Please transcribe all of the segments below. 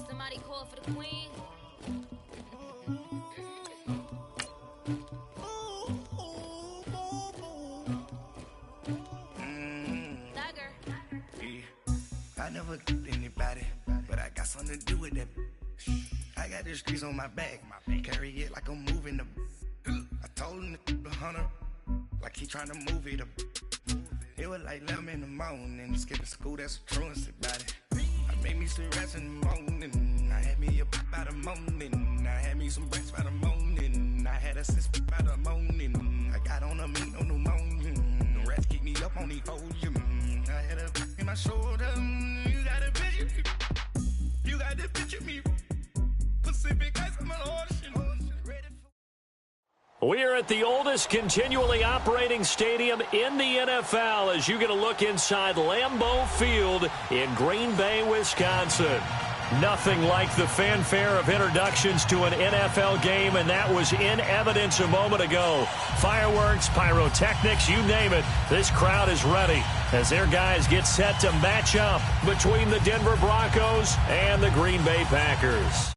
Somebody call for the queen. I never killed anybody, but I got something to do with that. I got the streets on my back, carry it like I'm moving the. I told him the hunter, like he trying to move it up. It was like 11 in the morning, skipping school, that's a truancy about it. I made me some rest in the morning, I had me a pop by the morning, I had me some breaks by the morning, I had a six by the morning, I got on a meat on the morning, the rest keep me up on the podium, I had a in my shoulder, you got a picture me, you got the picture me, Pacific Ice, I'm an ocean. We are at the oldest continually operating stadium in the NFL as you get a look inside Lambeau Field in Green Bay, Wisconsin. Nothing like the fanfare of introductions to an NFL game, and that was in evidence a moment ago. Fireworks, pyrotechnics, you name it. This crowd is ready as their guys get set to match up between the Denver Broncos and the Green Bay Packers.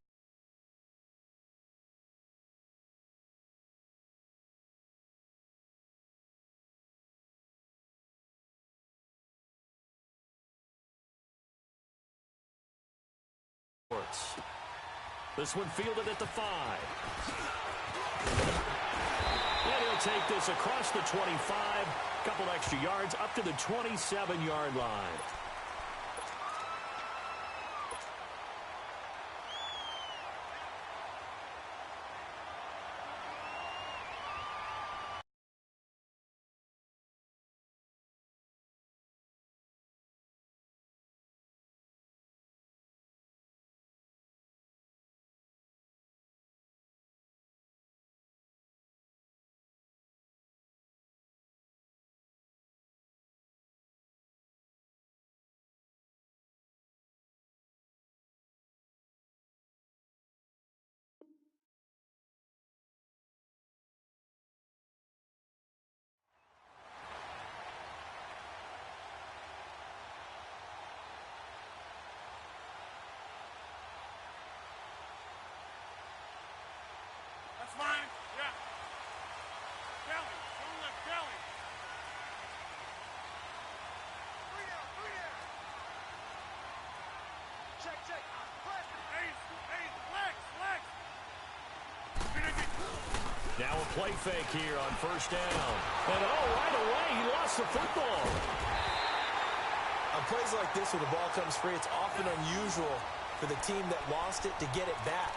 This one fielded at the 5. And he'll take this across the 25. Couple extra yards up to the 27-yard line. Fine, yeah. Kelly, don't let Kelly. Three down. Check. Flex. Now a play fake here on first down. And right away, he lost the football. On plays like this where the ball comes free, it's often unusual for the team that lost it to get it back.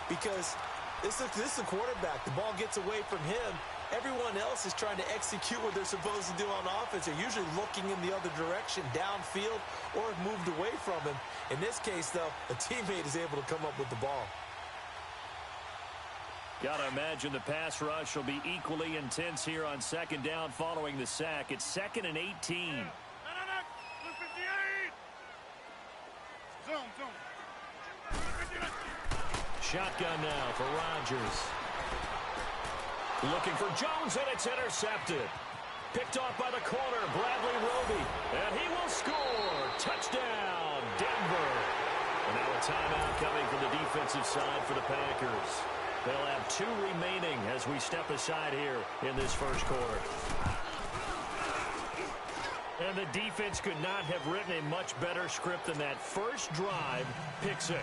Because this is the quarterback. The ball gets away from him. Everyone else is trying to execute what they're supposed to do on offense. They're usually looking in the other direction, downfield, or have moved away from him. In this case, though, a teammate is able to come up with the ball. Got to imagine the pass rush will be equally intense here on second down following the sack. It's 2nd and 18. No. 58. Zoom. Shotgun now for Rodgers. Looking for Jones, and it's intercepted. Picked off by the corner, Bradley Roby. And he will score. Touchdown, Denver. And now a timeout coming from the defensive side for the Packers. They'll have 2 remaining as we step aside here in this first quarter. And the defense could not have written a much better script than that first drive, pick 6.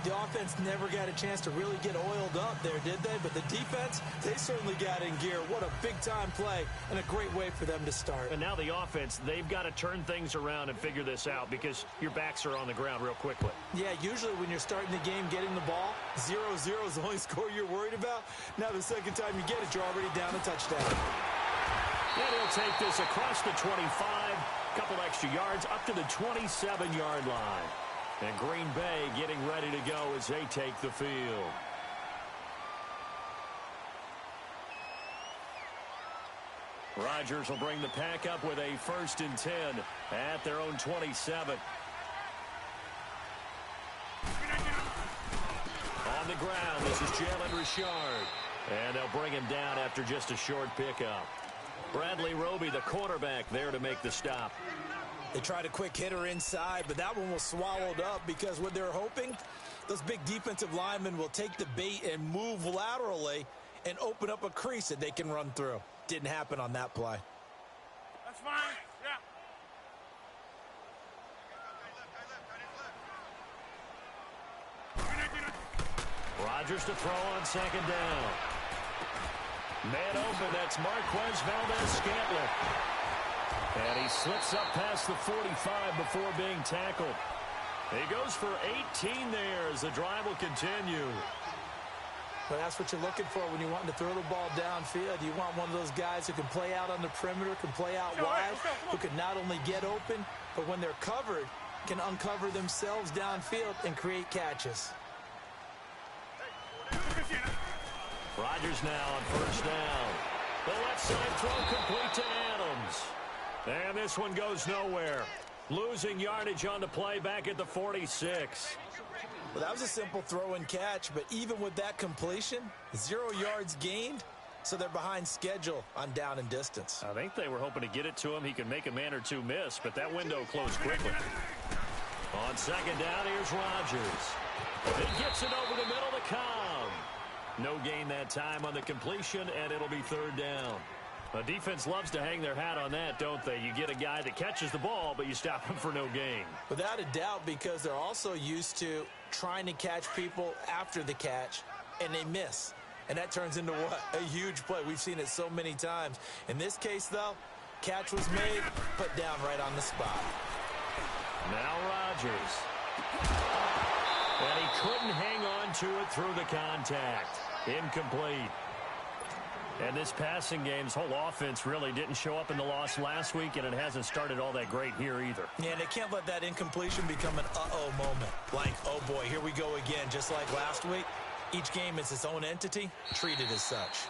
The offense never got a chance to really get oiled up there, did they? But the defense, they certainly got in gear. What a big-time play and a great way for them to start. And now the offense, they've got to turn things around and figure this out because your backs are on the ground real quickly. Yeah, usually when you're starting the game, getting the ball, 0-0 is the only score you're worried about. Now the second time you get it, you're already down a touchdown. And he'll take this across the 25, couple extra yards up to the 27-yard line. And Green Bay getting ready to go as they take the field. Rodgers will bring the pack up with a 1st and 10 at their own 27. On the ground, this is Jalen Richard. And they'll bring him down after just a short pickup. Bradley Roby, the quarterback, there to make the stop. They tried a quick hitter inside, but that one was swallowed up because what they're hoping, those big defensive linemen will take the bait and move laterally and open up a crease that they can run through. Didn't happen on that play. That's fine. Yeah. Rodgers to throw on second down. Man open, that's Marquez Valdez-Scantling. And he slips up past the 45 before being tackled. He goes for 18 there as the drive will continue. Well, that's what you're looking for when you want to throw the ball downfield. You want one of those guys who can play out on the perimeter, can play out wide, who can not only get open, but when they're covered, can uncover themselves downfield and create catches. Rodgers now on first down. The left side throw complete to Adams. And this one goes nowhere. Losing yardage on the play back at the 46. Well, that was a simple throw and catch, but even with that completion, 0 yards gained, so they're behind schedule on down and distance. I think they were hoping to get it to him. He could make a man or two miss, but that window closed quickly. On second down, here's Rodgers. He gets it over the middle to Cobb. No gain that time on the completion, and it'll be third down. The defense loves to hang their hat on that, don't they? You get a guy that catches the ball, but you stop him for no gain. Without a doubt, because they're also used to trying to catch people after the catch, and they miss. And that turns into what? A huge play. We've seen it so many times. In this case, though, catch was made, put down right on the spot. Now Rodgers. And he couldn't hang on to it through the contact. Incomplete. And this passing game's whole offense really didn't show up in the loss last week, and it hasn't started all that great here either. Yeah, and they can't let that incompletion become an uh-oh moment. Like, oh boy, here we go again. Just like last week, each game is its own entity, treated as such.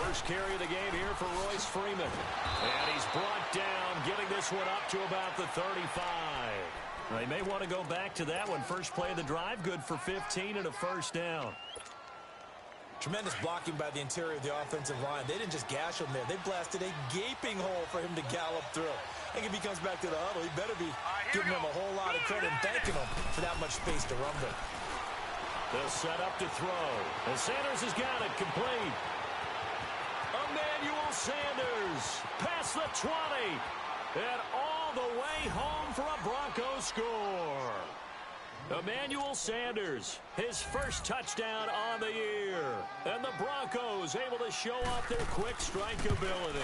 First carry of the game here for Royce Freeman. And he's brought down, getting this one up to about the 35. They may want to go back to that one. First play of the drive, good for 15 and a first down. Tremendous blocking by the interior of the offensive line. They didn't just gash him there. They blasted a gaping hole for him to gallop through. I think if he comes back to the huddle, he better be giving him a whole lot of credit and thanking him for that much space to run with. They'll set up to throw. And Sanders has got it complete. Emmanuel Sanders past the 20 and all the way home for a Broncos score. Emmanuel Sanders, his first touchdown on the year. And the Broncos able to show off their quick strike ability.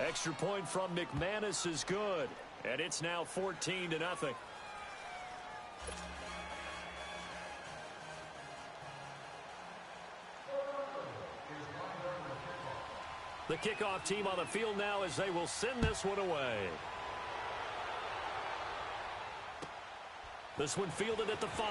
Extra point from McManus is good. And it's now 14-0. The kickoff team on the field now as they will send this one away. This one fielded at the 5.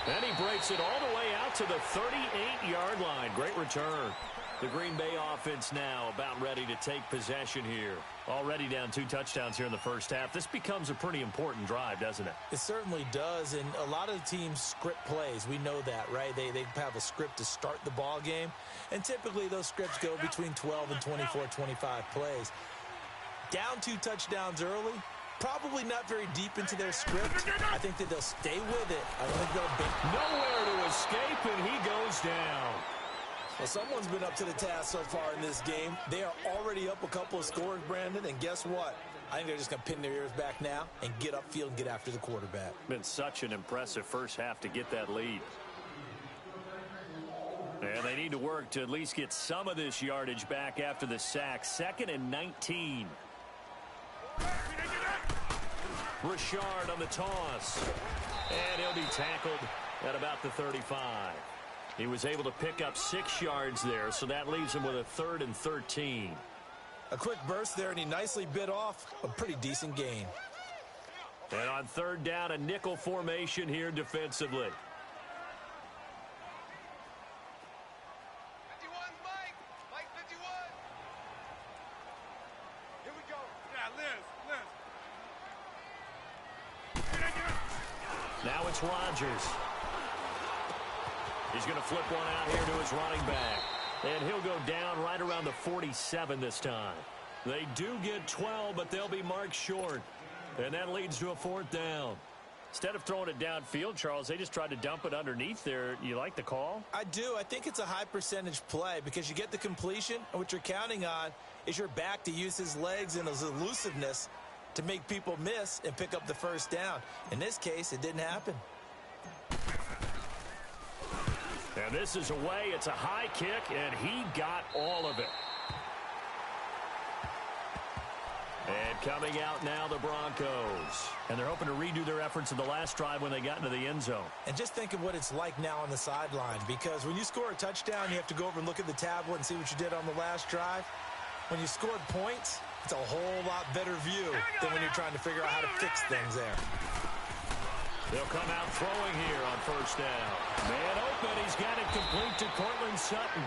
And he breaks it all the way out to the 38-yard line. Great return. The Green Bay offense now about ready to take possession here. Already down 2 touchdowns here in the first half. This becomes a pretty important drive, doesn't it? It certainly does, and a lot of the teams script plays. We know that, right? They have a script to start the ball game, and typically those scripts go between 12 and 24, 25 plays. Down 2 touchdowns early, probably not very deep into their script. I think that they'll stay with it. I don't think they'll be nowhere to escape, and he goes down. Well, someone's been up to the task so far in this game. They are already up a couple of scores, Brandon, and guess what? I think they're just going to pin their ears back now and get upfield and get after the quarterback. Been such an impressive first half to get that lead. And they need to work to at least get some of this yardage back after the sack. 2nd and 19. Richard on the toss. And he'll be tackled at about the 35. He was able to pick up 6 yards there, so that leaves him with a 3rd and 13. A quick burst there, and he nicely bit off a pretty decent gain. And on third down, a nickel formation here defensively. 51, Mike 51. Here we go. Yeah, Liz. Now it's Rodgers. He's going to flip one out here to his running back. And he'll go down right around the 47 this time. They do get 12, but they'll be marked short. And that leads to a fourth down. Instead of throwing it downfield, Charles, they just tried to dump it underneath there. You like the call? I do. I think it's a high percentage play because you get the completion, and what you're counting on is your back to use his legs and his elusiveness to make people miss and pick up the first down. In this case, it didn't happen. And this is away. It's a high kick, and he got all of it. And coming out now, the Broncos. And they're hoping to redo their efforts in the last drive when they got into the end zone. And just think of what it's like now on the sideline, because when you score a touchdown, you have to go over and look at the tablet and see what you did on the last drive. When you scored points, it's a whole lot better view than when you're trying to figure out how to fix things there. They'll come out throwing here on first down. Man open, he's got it complete to Cortland Sutton.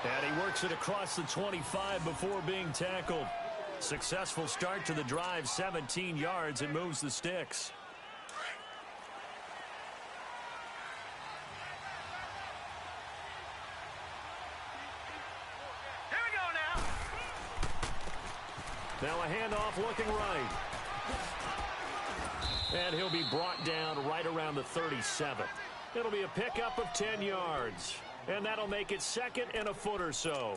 And he works it across the 25 before being tackled. Successful start to the drive, 17 yards, and moves the sticks. Here we go now. Now a handoff looking right. And he'll be brought down right around the 37. It'll be a pickup of 10 yards. And that'll make it second and a foot or so.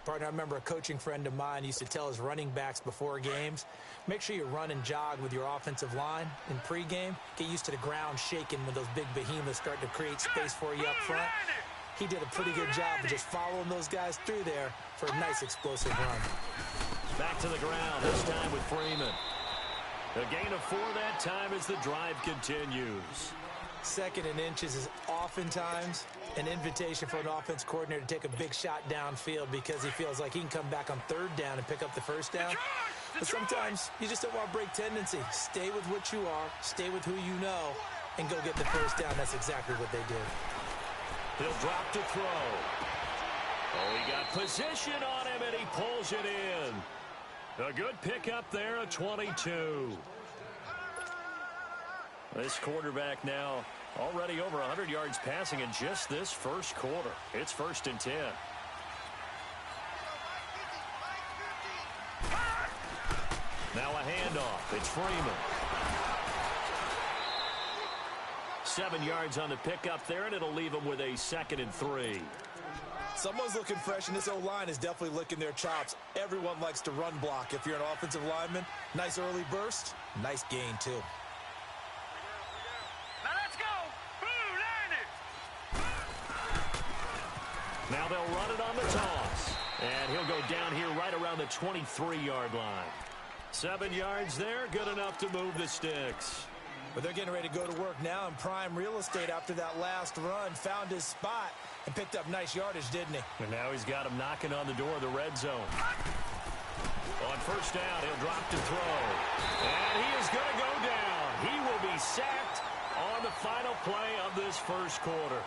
Partner, I remember a coaching friend of mine used to tell his running backs before games, make sure you run and jog with your offensive line in pregame. Get used to the ground shaking when those big behemoths start to create space for you up front. He did a pretty good job of just following those guys through there for a nice explosive run. Back to the ground, this time with Freeman. A gain of 4 that time as the drive continues. Second and inches is oftentimes an invitation for an offense coordinator to take a big shot downfield because he feels like he can come back on third down and pick up the first down. But sometimes you just don't want to break tendency. Stay with what you are, stay with who you know, and go get the first down. That's exactly what they did. He'll drop to throw. Oh, he got position on him, and he pulls it in. A good pickup there, a 22. This quarterback now already over 100 yards passing in just this first quarter. It's 1st and 10. Now a handoff. It's Freeman. 7 yards on the pickup there, and it'll leave him with a 2nd and 3. Someone's looking fresh, and this O-line is definitely licking their chops. Everyone likes to run block. If you're an offensive lineman, nice early burst, nice gain too. Now let's go. Line it. Now they'll run it on the toss. And he'll go down here right around the 23-yard line. 7 yards there, good enough to move the sticks. But they're getting ready to go to work now in prime real estate after that last run. Found his spot and picked up nice yardage, didn't he? And now he's got him knocking on the door of the red zone. On first down, he'll drop to throw. And he is going to go down. He will be sacked on the final play of this first quarter.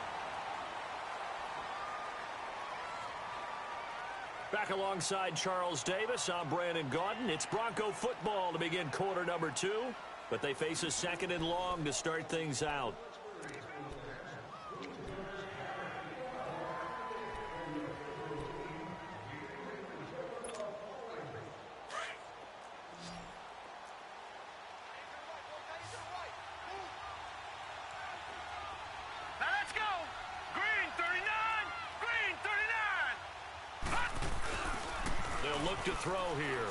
Back alongside Charles Davis, I'm Brandon Gaudin. It's Bronco football to begin quarter number 2. But they face a 2nd and long to start things out. Now let's go. Green 39. Green 39. They'll look to throw here.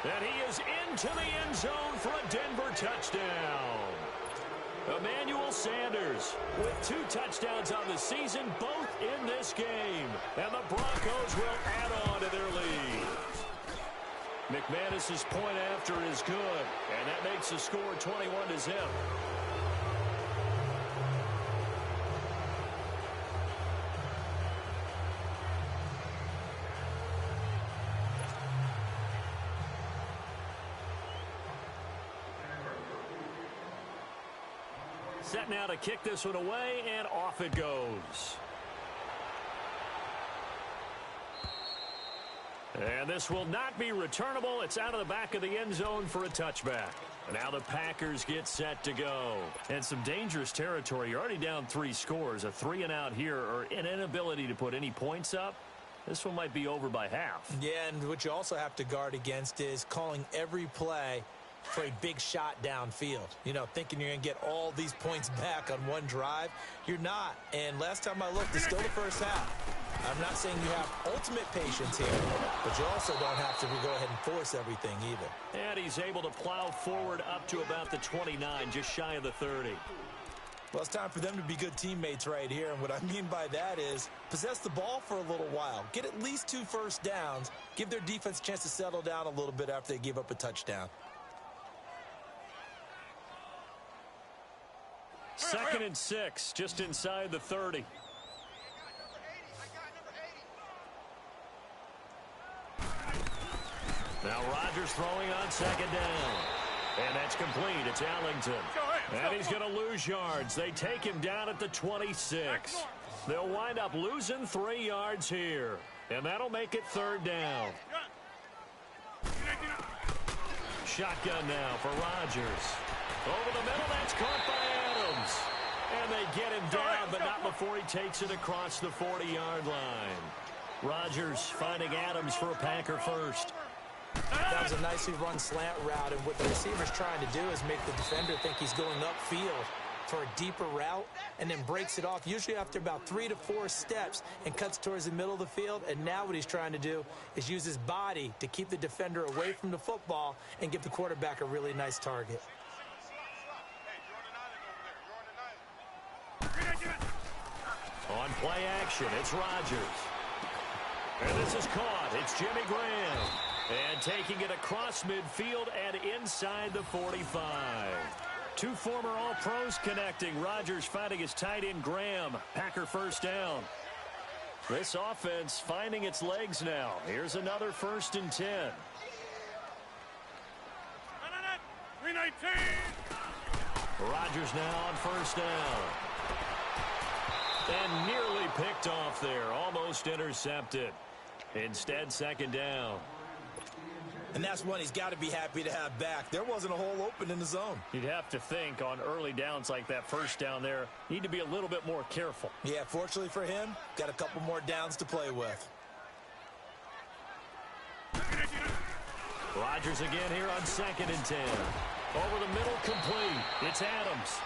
And he is into the end zone for a Denver touchdown. Emmanuel Sanders with 2 touchdowns on the season, both in this game. And the Broncos will add on to their lead. McManus's point after is good, and that makes the score 21-0. Set now to kick this one away, and off it goes. And this will not be returnable. It's out of the back of the end zone for a touchback. And now the Packers get set to go. And some dangerous territory. You're already down 3 scores. A 3-and-out here, or an inability to put any points up. This one might be over by half. Yeah, and what you also have to guard against is calling every play for a big shot downfield. You know, thinking you're going to get all these points back on one drive. You're not. And last time I looked, it's still the first half. I'm not saying you have ultimate patience here, but you also don't have to go ahead and force everything either. And he's able to plow forward up to about the 29, just shy of the 30. Well, it's time for them to be good teammates right here, and what I mean by that is possess the ball for a little while, get at least 2 first downs, give their defense a chance to settle down a little bit after they give up a touchdown. 2nd and 6, just inside the 30. Now Rodgers throwing on 2nd down. And that's complete. It's Ellington. And he's going to lose yards. They take him down at the 26. They'll wind up losing 3 yards here. And that'll make it 3rd down. Shotgun now for Rodgers. Over the middle, that's caught by Adams. And they get him down, but not before he takes it across the 40-yard line. Rodgers finding Adams for a Packer first. That was a nicely run slant route, and what the receiver's trying to do is make the defender think he's going upfield for a deeper route, and then breaks it off, usually after about 3 to 4 steps, and cuts towards the middle of the field. And now what he's trying to do is use his body to keep the defender away from the football and give the quarterback a really nice target. On play action, it's Rodgers. And this is caught. It's Jimmy Graham. And taking it across midfield and inside the 45. 2 former All-Pros connecting. Rodgers finding his tight end Graham. Packer first down. This offense finding its legs now. Here's another 1st and 10. 319. Rodgers now on 1st down. And nearly picked off there. Almost intercepted. Instead, 2nd down. And that's one he's got to be happy to have back. There wasn't a hole open in the zone. You'd have to think on early downs like that 1st down there, need to be a little bit more careful. Yeah, fortunately for him, got a couple more downs to play with. Rodgers again here on 2nd and 10. Over the middle, complete. It's Adams.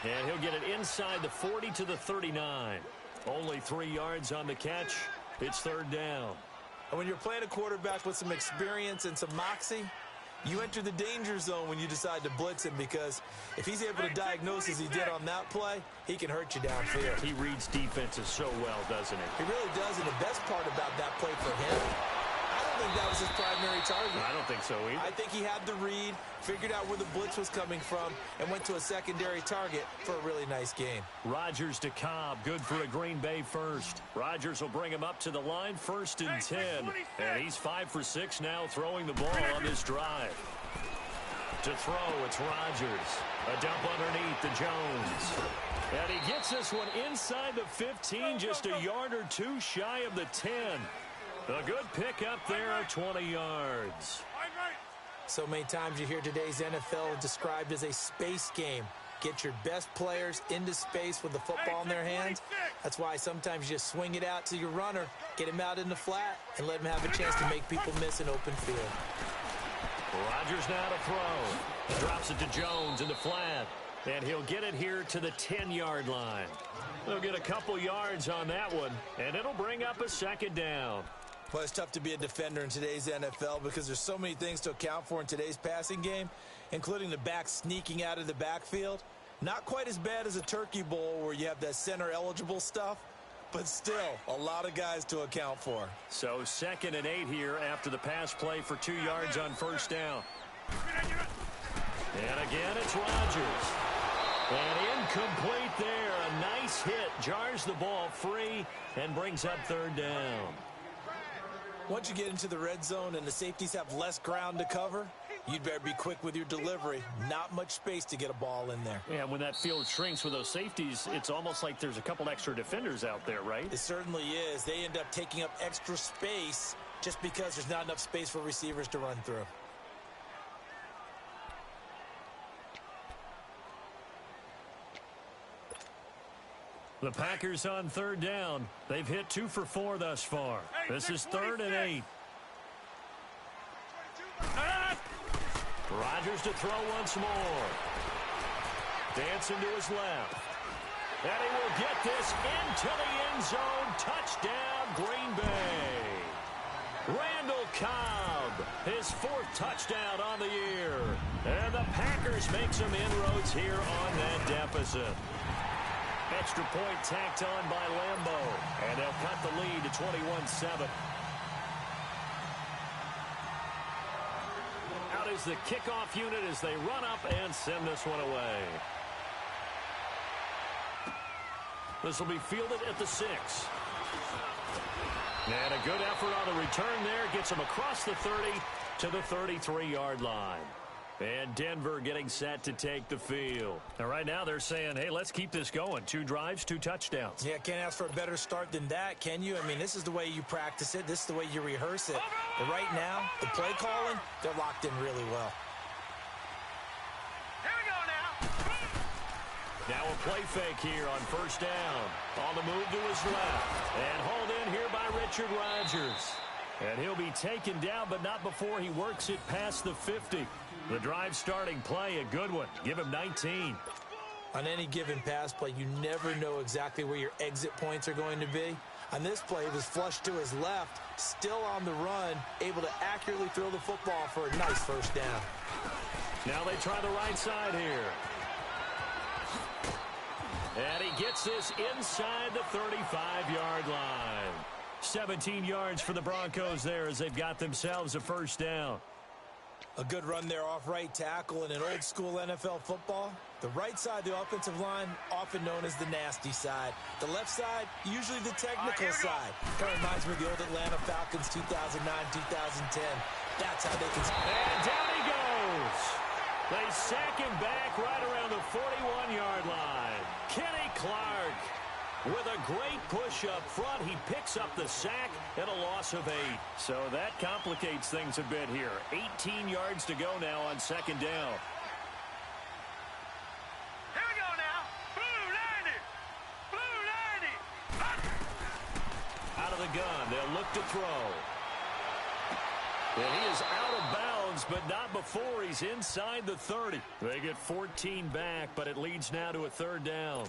And he'll get it inside the 40 to the 39. Only 3 yards on the catch. It's 3rd down. And when you're playing a quarterback with some experience and some moxie, you enter the danger zone when you decide to blitz him, because if he's able to diagnose as he did on that play, he can hurt you downfield. He reads defenses so well, doesn't he? He really does, and the best part about that play for him, I don't think that was his primary target. I don't think so either. I think he had the read, figured out where the blitz was coming from, and went to a secondary target for a really nice gain. Rodgers to Cobb, good for a Green Bay first. Rodgers will bring him up to the line, 1st and 10. And he's 5 for 6 now, throwing the ball on this drive. To throw, it's Rodgers. A dump underneath to Jones. And he gets this one inside the 15, just a yard or 2 shy of the 10. A good pickup there, 20 yards. So many times you hear today's NFL described as a space game. Get your best players into space with the football in their hands. That's why sometimes you just swing it out to your runner, get him out in the flat, and let him have a chance to make people miss an open field. Rodgers now to throw. He drops it to Jones in the flat. And he'll get it here to the 10-yard line. They'll get a couple yards on that one, and it'll bring up a 2nd down. Well, it's tough to be a defender in today's NFL because there's so many things to account for in today's passing game, including the back sneaking out of the backfield. Not quite as bad as a turkey bowl where you have that center-eligible stuff, but still a lot of guys to account for. So 2nd and 8 here after the pass play for 2 yards on 1st down. And again, it's Rodgers. And incomplete there. A nice hit. Jars the ball free and brings up 3rd down. Once you get into the red zone and the safeties have less ground to cover, You'd better be quick with your delivery. Not much space to get a ball in there. Yeah, when that field shrinks with those safeties, it's almost like there's a couple extra defenders out there, right? It certainly is. They end up taking up extra space just because there's not enough space for receivers to run through. The Packers on third down. They've hit 2 for 4 thus far. This is 3rd and 8. Rodgers to throw once more. Dancing to his left. And he will get this into the end zone. Touchdown, Green Bay. Randall Cobb, his 4th touchdown on the year. And the Packers make some inroads here on that deficit. Extra point tacked on by Lambeau. And they'll cut the lead to 21-7. Out is the kickoff unit as they run up and send this one away. This will be fielded at the 6. And a good effort on the return there. Gets him across the 30 to the 33-yard line. And Denver getting set to take the field. Now, right now they're saying, hey, let's keep this going. 2 drives, 2 touchdowns. Yeah, can't ask for a better start than that, can you? I mean, this is the way you practice it. This is the way you rehearse it. But right now, the play calling, they're locked in really well. Here we go now. Now a play fake here on first down. On the move to his left. And hauled in here by Richard Rodgers. And he'll be taken down, but not before he works it past the 50. The drive starting play, a good one. Give him 19. On any given pass play, you never know exactly where your exit points are going to be. On this play, it was flushed to his left, still on the run, able to accurately throw the football for a nice first down. Now they try the right side here. And he gets this inside the 35-yard line. 17 yards for the Broncos there as they've got themselves a first down. A good run there off right tackle in an old-school NFL football. The right side of the offensive line, often known as the nasty side. The left side, usually the technical side. Kind of reminds me of the old Atlanta Falcons 2009-2010. That's how they can... And down he goes. They sack him back right around the 41-yard line. Kenny Clark with a great push up front. He picks up the sack and a loss of 8. So that complicates things a bit here. 18 yards to go now on second down. Here we go now. Blue 90. Blue 90. Out of the gun. They'll look to throw. And he is out of bounds, but not before he's inside the 30. They get 14 back, but it leads now to a third down.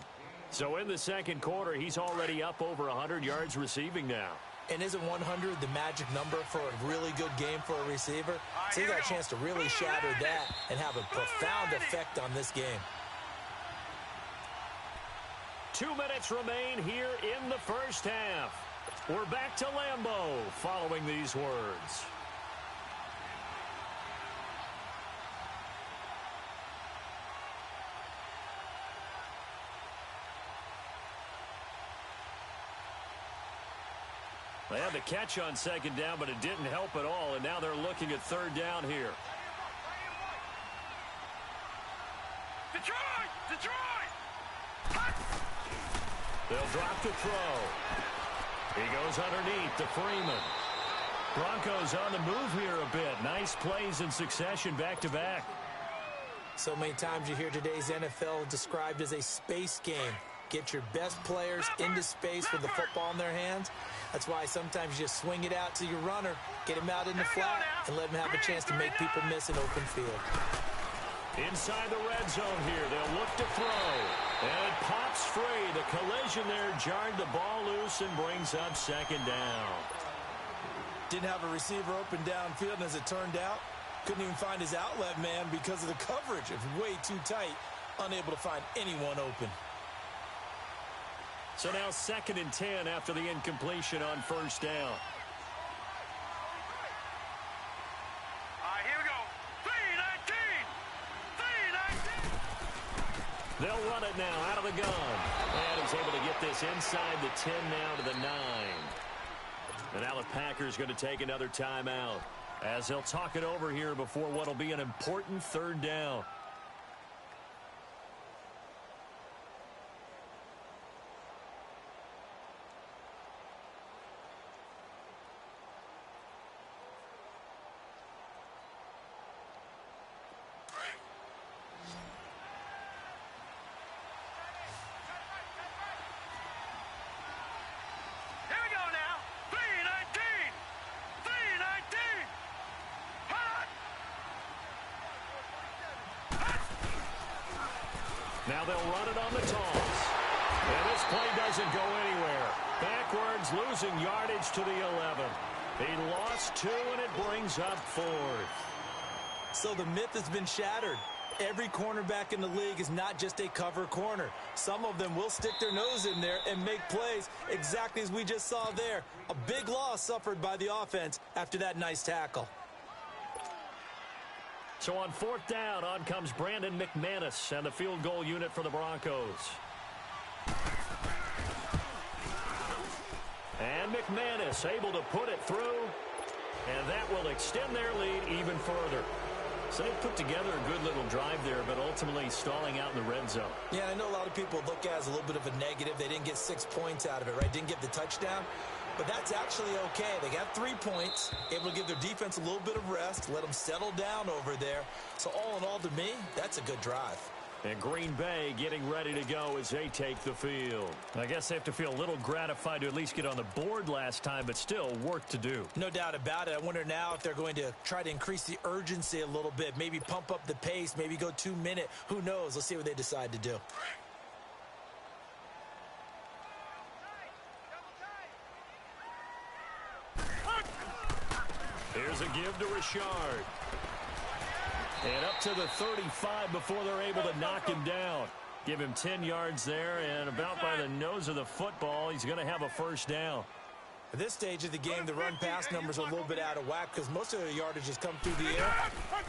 So in the second quarter, he's already up over 100 yards receiving now. And isn't 100 the magic number for a really good game for a receiver? So he got a chance to really shatter that and have a profound effect on this game. 2 minutes remain here in the first half. We're back to Lambeau following these words. They had the catch on second down, but it didn't help at all, and now they're looking at third down here. Detroit! Detroit! They'll drop to throw. He goes underneath to Freeman. Broncos on the move here a bit. Nice plays in succession back-to-back. So many times you hear today's NFL described as a space game. Get your best players into space with the football in their hands. That's why sometimes you just swing it out to your runner, get him out in the flat, and let him have a chance to make people miss an open field. Inside the red zone here, they'll look to throw. And it pops free. The collision there jarred the ball loose and brings up second down. Didn't have a receiver open downfield, and as it turned out, couldn't even find his outlet man because of the coverage. It was way too tight, unable to find anyone open. So now 2nd and 10 after the incompletion on first down. Here we go. 319. 319. They'll run it now out of the gun. And he's able to get this inside the 10 now to the 9. And now the Packers going to take another timeout. as they'll talk it over here before what will be an important third down. Now they'll run it on the toss. And this play doesn't go anywhere. Backwards, losing yardage to the 11. He lost 2, and it brings up 4th. So the myth has been shattered. Every cornerback in the league is not just a cover corner. Some of them will stick their nose in there and make plays exactly as we just saw there. A big loss suffered by the offense after that nice tackle. So on 4th down, on comes Brandon McManus and the field goal unit for the Broncos. And McManus able to put it through, and that will extend their lead even further. So they put together a good little drive there, but ultimately stalling out in the red zone. Yeah, I know a lot of people look at it as a little bit of a negative. They didn't get 6 points out of it, right? Didn't get the touchdown. But that's actually okay. They got 3 points, able to give their defense a little bit of rest, let them settle down over there. So all in all, to me, that's a good drive. And Green Bay getting ready to go as they take the field. I guess they have to feel a little gratified to at least get on the board last time, but still work to do. No doubt about it. I wonder now if they're going to try to increase the urgency a little bit, maybe pump up the pace, maybe go 2-minute. Who knows? Let's see what they decide to do. Here's a give to Richard. And up to the 35 before they're able to knock him down. Give him 10 yards there, and about by the nose of the football, he's going to have a first down. At this stage of the game, the run-pass numbers are a little bit out of whack because most of the yardage has come through the air.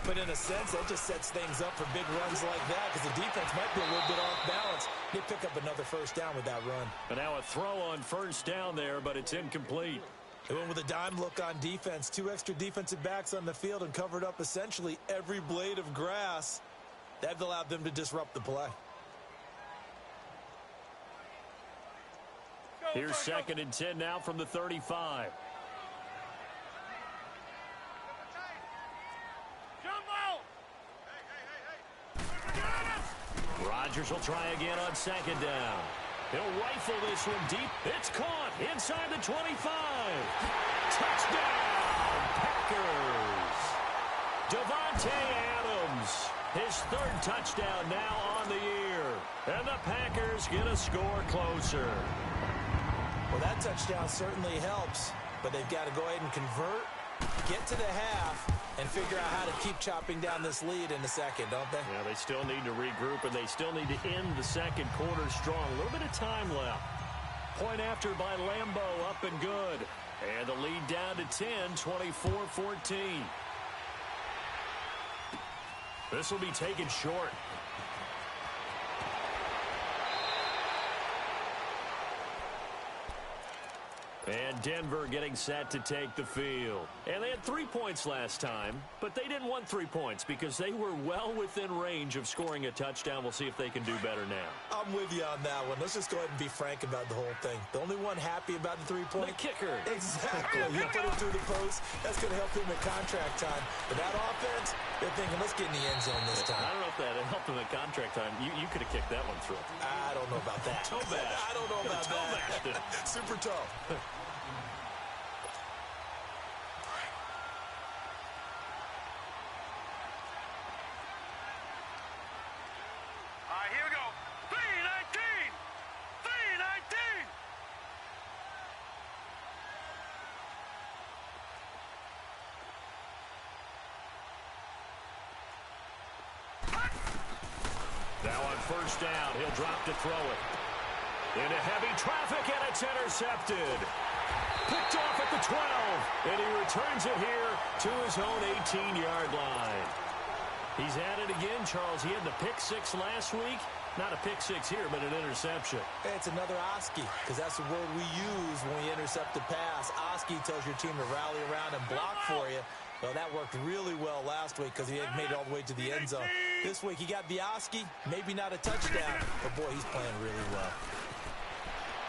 But in a sense, that just sets things up for big runs like that because the defense might be a little bit off balance. They pick up another first down with that run. But now a throw on first down there, but it's incomplete. They went with a dime look on defense. 2 extra defensive backs on the field and covered up essentially every blade of grass. That allowed them to disrupt the play. Here's 2nd and 10 now from the 35. Rodgers will try again on 2nd down. He'll rifle this one deep. It's caught inside the 25. Touchdown, Packers. Devontae Adams, his 3rd touchdown now on the year. And the Packers get a score closer. Well, that touchdown certainly helps, but they've got to go ahead and convert, get to the half, and figure out how to keep chopping down this lead in the second, don't they? Yeah, they still need to regroup, and they still need to end the second quarter strong. A little bit of time left. Point after by Lambeau, up and good. And the lead down to 10, 24-14. This will be taken short. And Denver getting set to take the field. And they had 3 points last time, but they didn't want 3 points because they were well within range of scoring a touchdown. We'll see if they can do better now. I'm with you on that one. Let's just go ahead and be frank about the whole thing. The only one happy about the 3-point. The kicker. Exactly. You put it through the post. That's going to help him at contract time. But that offense, they're thinking, let's get in the end zone this time. I don't know if that helped him at contract time. You could have kicked that one through. I don't know about that. Toe bash. I don't know about that. Super toe. Here we go. 3-19. 3-19. Now on first down, he'll drop to throw it. Into heavy traffic, and it's intercepted. Picked off at the 12, and he returns it here to his own 18-yard line. He's at it again, Charles. He had the pick 6 last week. Not a pick 6 here, but an interception. Hey, it's another Oski, because that's the word we use when we intercept the pass. Oski tells your team to rally around and block for you. Well, that worked really well last week because he had made it all the way to the end zone. This week he got the Oski, maybe not a touchdown, but boy, he's playing really well.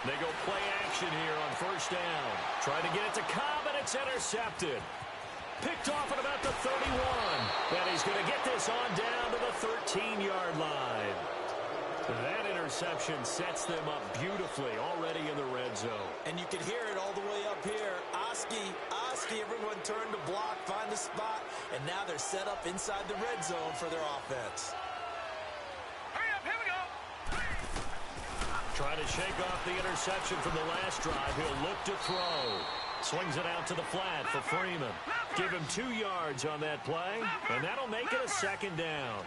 They go play action here on first down. Trying to get it to Cobb, and it's intercepted. Picked off at about the 31. And he's going to get this on down to the 13-yard line. That interception sets them up beautifully already in the red zone. And you can hear it all the way up here. Oski, everyone turned to block, find a spot, and now they're set up inside the red zone for their offense. Hurry up, here we go. Trying to shake off the interception from the last drive. He'll look to throw. Swings it out to the flat for Freeman. Give him 2 yards on that play, and that'll make it a second down.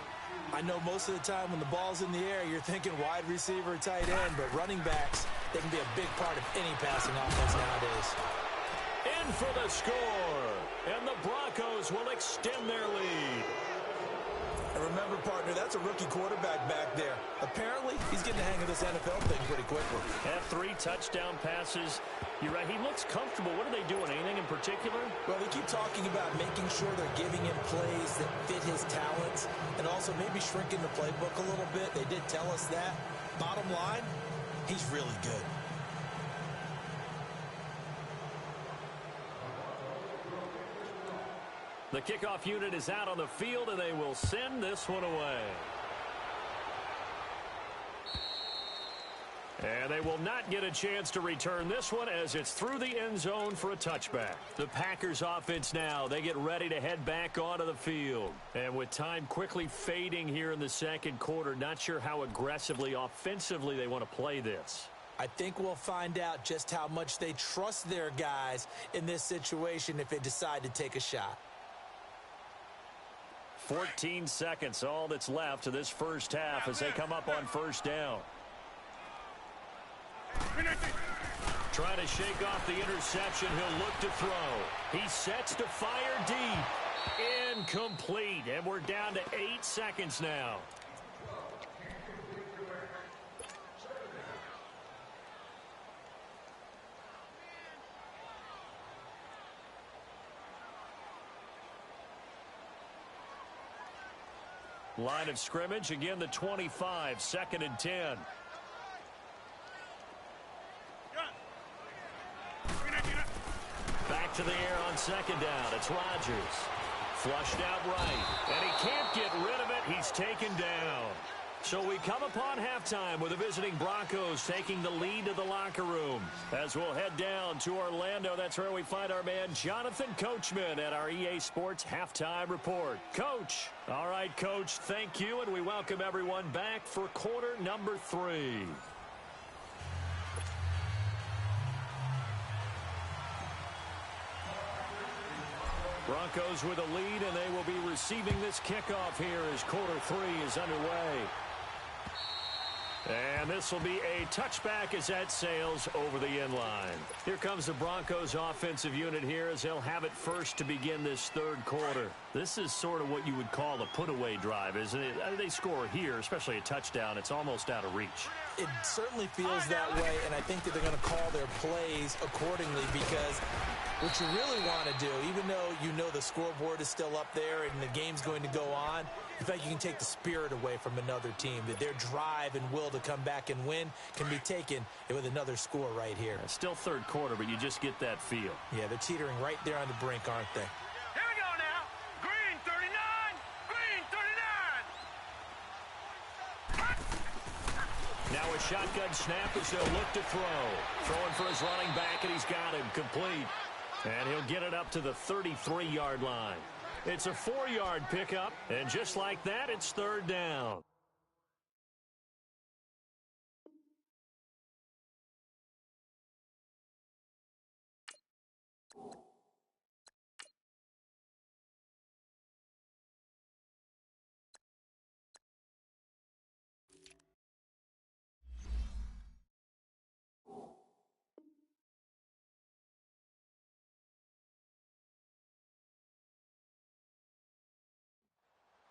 I know most of the time when the ball's in the air, you're thinking wide receiver, tight end, but running backs, they can be a big part of any passing offense nowadays. In for the score, and the Broncos will extend their lead. And remember, partner, that's a rookie quarterback back there. Apparently, he's getting the hang of this NFL thing pretty quickly. Had 3 touchdown passes. You're right, he looks comfortable. What are they doing, anything in particular? Well, they keep talking about making sure they're giving him plays that fit his talents and also maybe shrinking the playbook a little bit. They did tell us that. Bottom line, he's really good. The kickoff unit is out on the field, and they will send this one away. And they will not get a chance to return this one as it's through the end zone for a touchback. The Packers offense now, they get ready to head back onto the field. And with time quickly fading here in the second quarter, not sure how aggressively, offensively they want to play this. I think we'll find out just how much they trust their guys in this situation if they decide to take a shot. 14 seconds, all that's left to this first half as they come up on first down. Trying to shake off the interception. He'll look to throw. He sets to fire deep. Incomplete. And we're down to 8 seconds now. Line of scrimmage, again the 25, 2nd and 10. Back to the air on second down. It's Rodgers. Flushed out right. And he can't get rid of it. He's taken down. So we come upon halftime with the visiting Broncos taking the lead to the locker room. As we'll head down to Orlando, that's where we find our man Jonathan Coachman at our EA Sports Halftime Report. Coach. All right, Coach, thank you, and we welcome everyone back for quarter number 3. Broncos with a lead, and they will be receiving this kickoff here as quarter 3 is underway. And this will be a touchback as that sails over the end line. Here comes the Broncos offensive unit here as they'll have it first to begin this third quarter. This is sort of what you would call a put-away drive, isn't it? They score here, especially a touchdown. It's almost out of reach. It certainly feels that way, and I think that they're going to call their plays accordingly because what you really want to do, even though you know the scoreboard is still up there and the game's going to go on, in fact, you can take the spirit away from another team, that their drive and will to come back and win can be taken with another score right here. It's still third quarter, but you just get that feel. Yeah, they're teetering right there on the brink, aren't they? Here we go now. Green 39. Green 39. Now a shotgun snap as they'll look to throw. Throwing for his running back, and he's got him complete. And he'll get it up to the 33-yard line. It's a 4-yard pickup, and just like that, it's third down.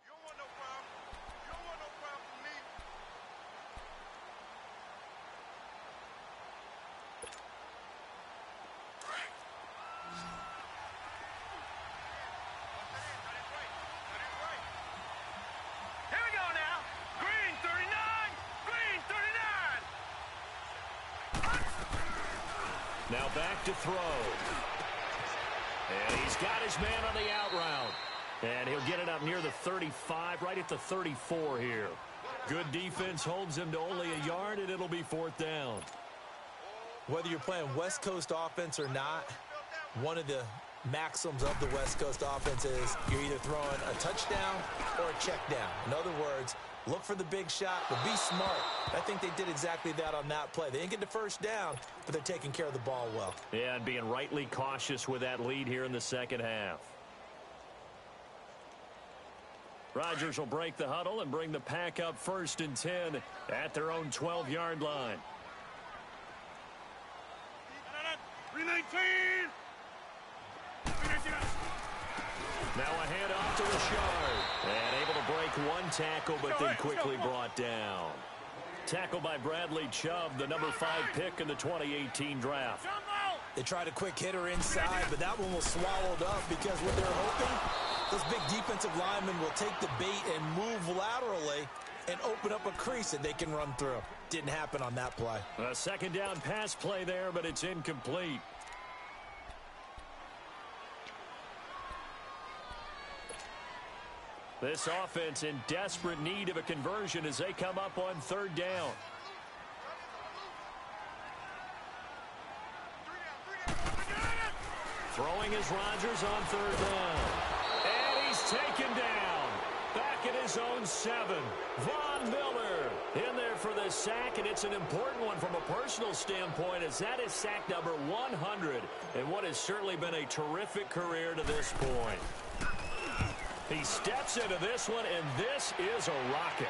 You don't want no problem. You don't want no problem with me. Now back to throw. And he's got his man on the out route. And he'll get it up near the 35, right at the 34 here. Good defense holds him to only a yard, and it'll be 4th down. Whether you're playing West Coast offense or not, one of the maxims of the West Coast offense is you're either throwing a touchdown or a check down. In other words, look for the big shot, but be smart. I think they did exactly that on that play. They didn't get the first down, but they're taking care of the ball well. Yeah, and being rightly cautious with that lead here in the second half. Rodgers will break the huddle and bring the pack up 1st and 10 at their own 12-yard line. 319. Now a handoff to Richard. And able to break one tackle, but then quickly brought down. Tackled by Bradley Chubb, the number 5 pick in the 2018 draft. They tried a quick hitter inside, but that one was swallowed up because what they're hoping, those big defensive linemen will take the bait and move laterally and open up a crease that they can run through. Didn't happen on that play. A 2nd down pass play there, but it's incomplete. This offense in desperate need of a conversion as they come up on 3rd down. Throwing is Rodgers on 3rd down. And he's taken down. Back at his own 7. Von Miller in there for the sack, and it's an important one from a personal standpoint as that is sack number 100 and what has certainly been a terrific career to this point. He steps into this one, and this is a rocket.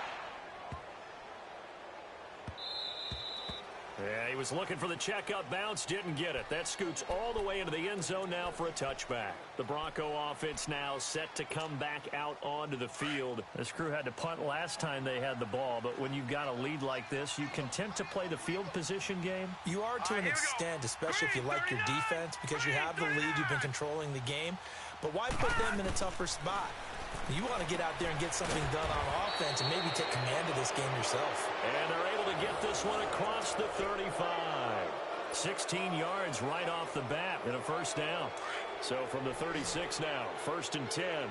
Yeah, he was looking for the checkup bounce, didn't get it. That scoots all the way into the end zone now for a touchback. The Bronco offense now set to come back out onto the field. This crew had to punt last time they had the ball, but when you've got a lead like this, you content to play the field position game? You are to an extent, especially if you like your defense, because you have the lead, you've been controlling the game. But why put them in a tougher spot? You want to get out there and get something done on offense and maybe take command of this game yourself. And they're able to get this one across the 35. 16 yards right off the bat and a 1st down. So from the 36 now, 1st and 10.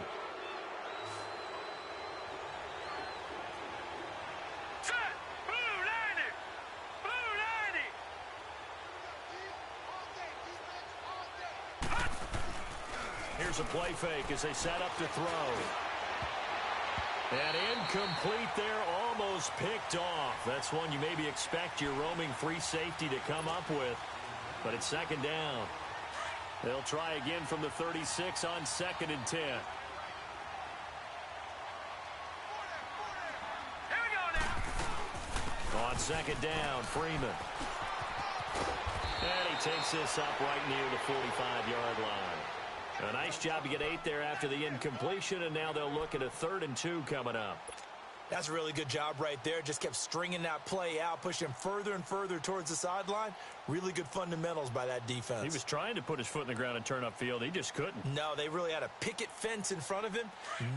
Set. Blue 90. Blue 90. Here's a play fake as they set up to throw. And incomplete there, almost picked off. That's one you maybe expect your roaming free safety to come up with. But it's 2nd down. They'll try again from the 36 on 2nd and 10. Here we go now. On 2nd down, Freeman. And he takes this up right near the 45-yard line. A nice job to get 8 there after the incompletion, and now they'll look at a 3rd and 2 coming up. That's a really good job right there. Just kept stringing that play out, pushing him further and further towards the sideline. Really good fundamentals by that defense. He was trying to put his foot in the ground and turn upfield. He just couldn't. No, they really had a picket fence in front of him.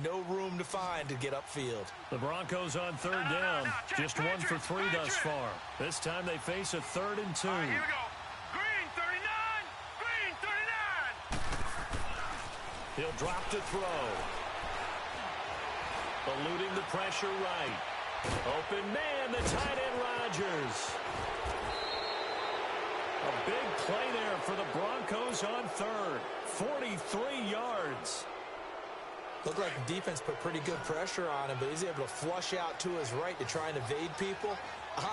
No room to find to get upfield. The Broncos on 3rd down. Just 1 for 3 thus far. This time they face a 3rd and 2. All right, here we go. Green 39. Green 39. He'll drop to throw. Eluding the pressure right. Open man, the tight end Rodgers. A big play there for the Broncos on 3rd. 43 yards. Looked like the defense put pretty good pressure on him, but he's able to flush out to his right to try and evade people.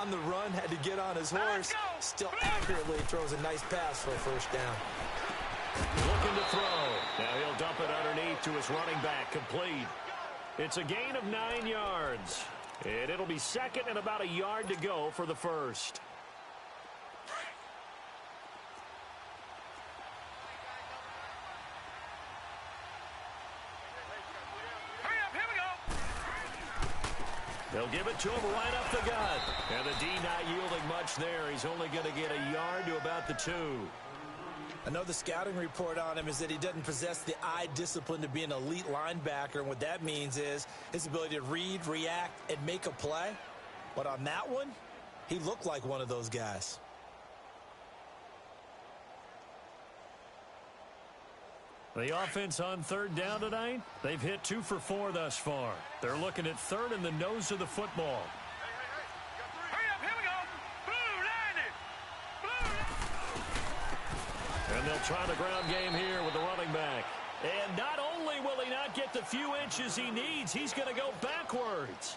On the run, had to get on his horse. Still accurately throws a nice pass for a 1st down. Looking to throw. Now he'll dump it underneath to his running back. Complete. It's a gain of 9 yards. And it'll be 2nd and about a yard to go for the 1st. Hurry up, here we go. They'll give it to him right up the gut. And the D not yielding much there. He's only going to get a yard to about the 2. I know the scouting report on him is that he doesn't possess the eye discipline to be an elite linebacker, and what that means is his ability to read, react, and make a play. But on that one, he looked like one of those guys. The offense on third down tonight, they've hit 2 for 4 thus far. They're looking at third in the nose of the football. Hurry up, here we go. Blue, line it. And they'll try the ground game here with the running back. And not only will he not get the few inches he needs, he's going to go backwards.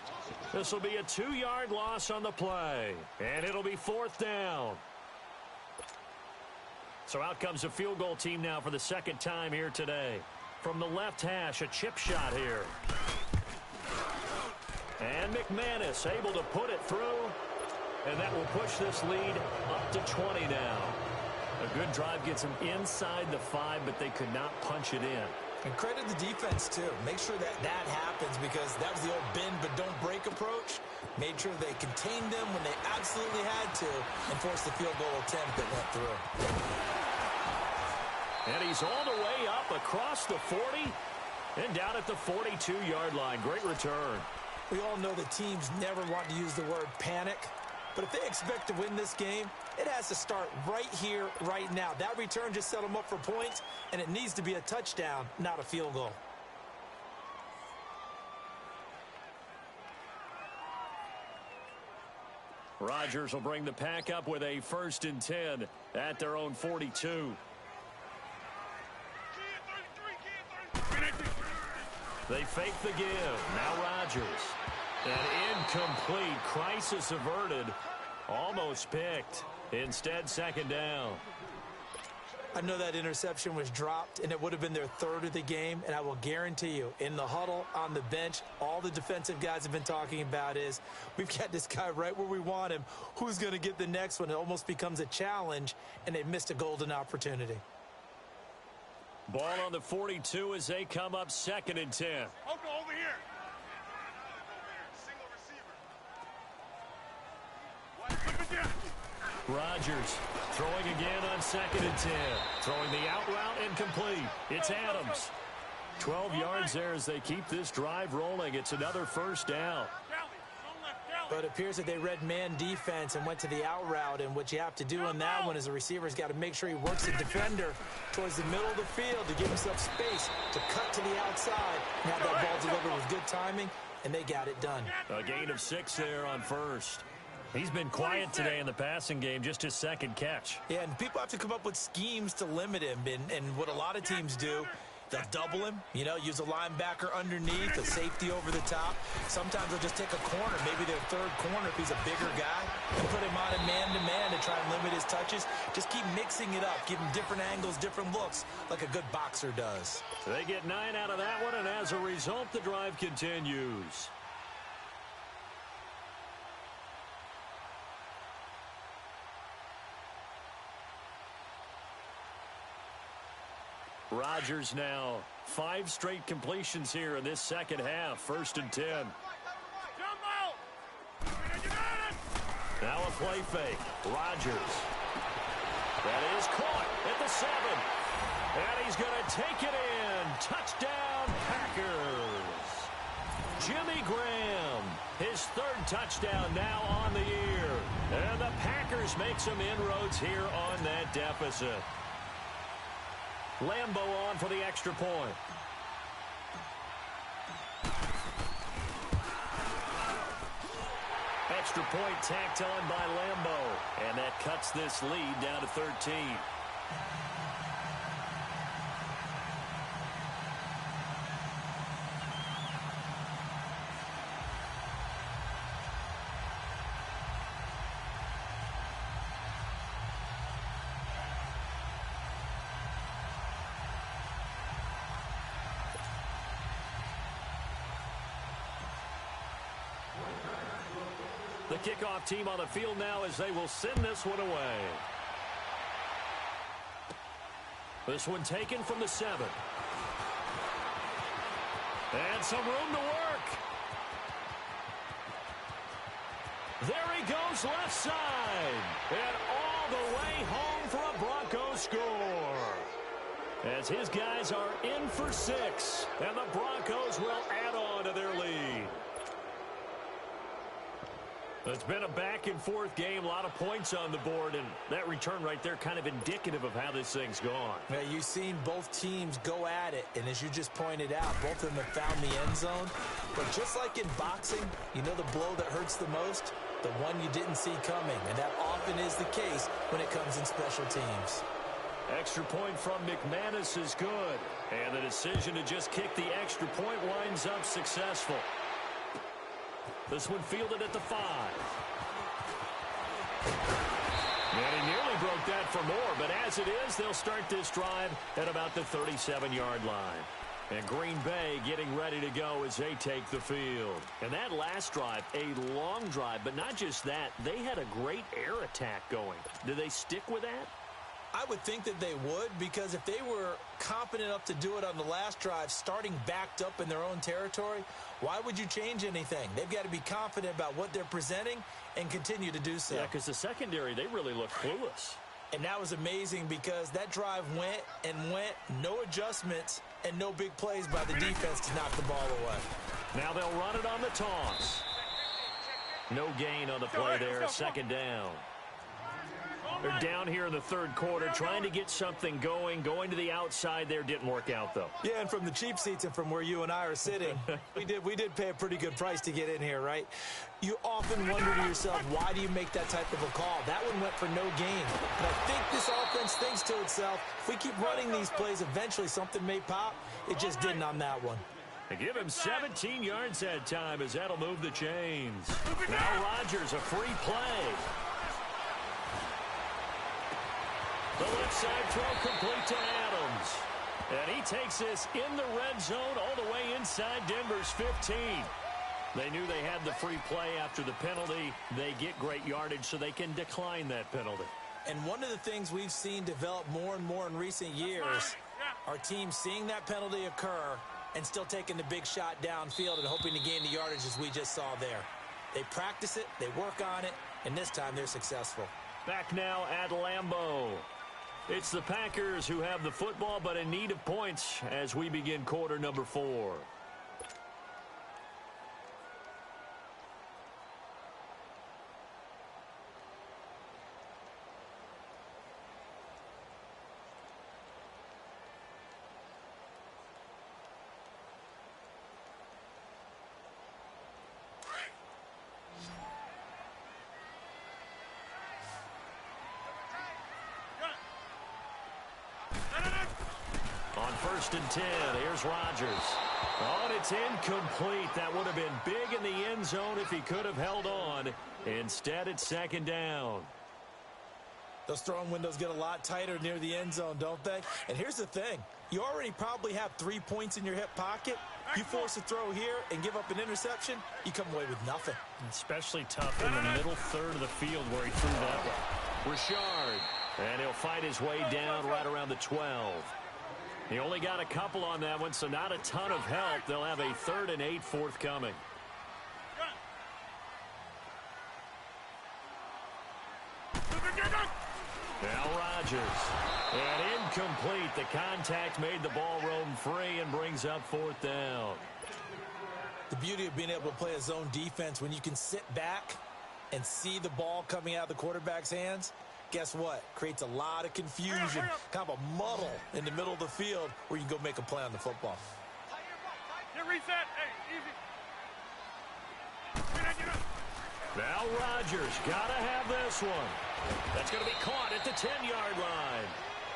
This will be a 2-yard loss on the play. And it'll be 4th down. So out comes a field goal team now for the second time here today. From the left hash, a chip shot here. And McManus able to put it through. And that will push this lead up to 20 now. A good drive gets them inside the 5, but they could not punch it in. And credit the defense, too. Make sure that happens, because that was the old bend but don't break approach. Made sure they contained them when they absolutely had to and forced the field goal attempt that went through. And he's all the way up across the 40 and down at the 42-yard line. Great return. We all know that teams never want to use the word panic, but if they expect to win this game, it has to start right here, right now. That return just set them up for points, and it needs to be a touchdown, not a field goal. Rodgers will bring the pack up with a 1st and 10 at their own 42. They fake the give. Now Rodgers. An incomplete. Crisis averted. Almost picked. Instead, 2nd down. I know that interception was dropped, and it would have been their 3rd of the game, and I will guarantee you, in the huddle, on the bench, all the defensive guys have been talking about is, we've got this guy right where we want him. Who's going to get the next one? It almost becomes a challenge, and they missed a golden opportunity. Ball on the 42 as they come up 2nd and 10. Open over here. Single receiver. Rodgers throwing again on 2nd and 10. Throwing the out route incomplete. It's Adams. 12 yards there as they keep this drive rolling. It's another 1st down. But it appears that they read man defense and went to the out route, and what you have to do in that one is a receiver's got to make sure he works the defender towards the middle of the field to give himself space to cut to the outside and have that ball delivered with good timing, and they got it done. A gain of 6 there on 1st. He's been quiet today in the passing game, just his 2nd catch. Yeah, and people have to come up with schemes to limit him, and what a lot of teams do, they'll double him, use a linebacker underneath, a safety over the top. Sometimes they'll just take a corner, maybe their 3rd corner if he's a bigger guy, and put him on a man-to-man to try and limit his touches. Just keep mixing it up, give him different angles, different looks, like a good boxer does. They get 9 out of that one, and as a result, the drive continues. Rodgers now 5 straight completions here in this 2nd half. 1st and 10. Now a play fake. Rodgers. That is caught at the 7. And he's going to take it in. Touchdown, Packers. Jimmy Graham, his 3rd touchdown now on the year. And the Packers make some inroads here on that deficit. Lambeau on for the extra point. Extra point tacked on by Lambeau. And that cuts this lead down to 13. The kickoff team on the field now as they will send this one away. This one taken from the 7. And some room to work. There he goes left side. And all the way home for a Broncos score. As his guys are in for 6. And the Broncos will add on to their lead. It's been a back-and-forth game, a lot of points on the board, and that return right there kind of indicative of how this thing's gone. Yeah, you've seen both teams go at it, and as you just pointed out, both of them have found the end zone. But just like in boxing, you know the blow that hurts the most? The one you didn't see coming, and that often is the case when it comes in special teams. Extra point from McManus is good, and the decision to just kick the extra point winds up successful. This one fielded at the 5. And he nearly broke that for more, but as it is, they'll start this drive at about the 37-yard line. And Green Bay getting ready to go as they take the field. And that last drive, a long drive, but not just that, they had a great air attack going. Do they stick with that? I would think that they would, because if they were confident enough to do it on the last drive, starting backed up in their own territory, why would you change anything? They've got to be confident about what they're presenting and continue to do so. Yeah, because the secondary, they really look clueless. And that was amazing because that drive went and went, no adjustments, and no big plays by the defense to knock the ball away. Now they'll run it on the toss. No gain on the play there, second down. They're down here in the third quarter, trying to get something going. Going to the outside there didn't work out, though. Yeah, and from the cheap seats and from where you and I are sitting, we did pay a pretty good price to get in here, right? You often wonder to yourself, why do you make that type of a call? That one went for no gain. But I think this offense thinks to itself, if we keep running these plays, eventually something may pop. It just didn't on that one. They give him 17 yards that time as that'll move the chains. Now Rodgers, a free play. The left side throw complete to Adams. And he takes this in the red zone all the way inside Denver's 15. They knew they had the free play after the penalty. They get great yardage so they can decline that penalty. And one of the things we've seen develop more and more in recent years are teams seeing that penalty occur and still taking the big shot downfield and hoping to gain the yardage as we just saw there. They practice it, they work on it, and this time they're successful. Back now at Lambeau. It's the Packers who have the football, but in need of points as we begin quarter number 4. First and 10. Here's Rodgers. Oh, and it's incomplete. That would have been big in the end zone if he could have held on. Instead, it's second down. Those throwing windows get a lot tighter near the end zone, don't they? And here's the thing. You already probably have 3 points in your hip pocket. You force a throw here and give up an interception, you come away with nothing. Especially tough in the middle third of the field where he threw that one. Richard. And he'll fight his way down right around the 12. He only got a couple on that one, so not a ton of help. They'll have a 3rd and 8 forthcoming. Now Rodgers. And incomplete. The contact made the ball roam free and brings up 4th down. The beauty of being able to play a zone defense when you can sit back and see the ball coming out of the quarterback's hands, guess what? Creates a lot of confusion, kind of a muddle in the middle of the field where you can go make a play on the football. Get reset. Hey, easy. Now Rodgers got to have this one. That's going to be caught at the 10-yard line.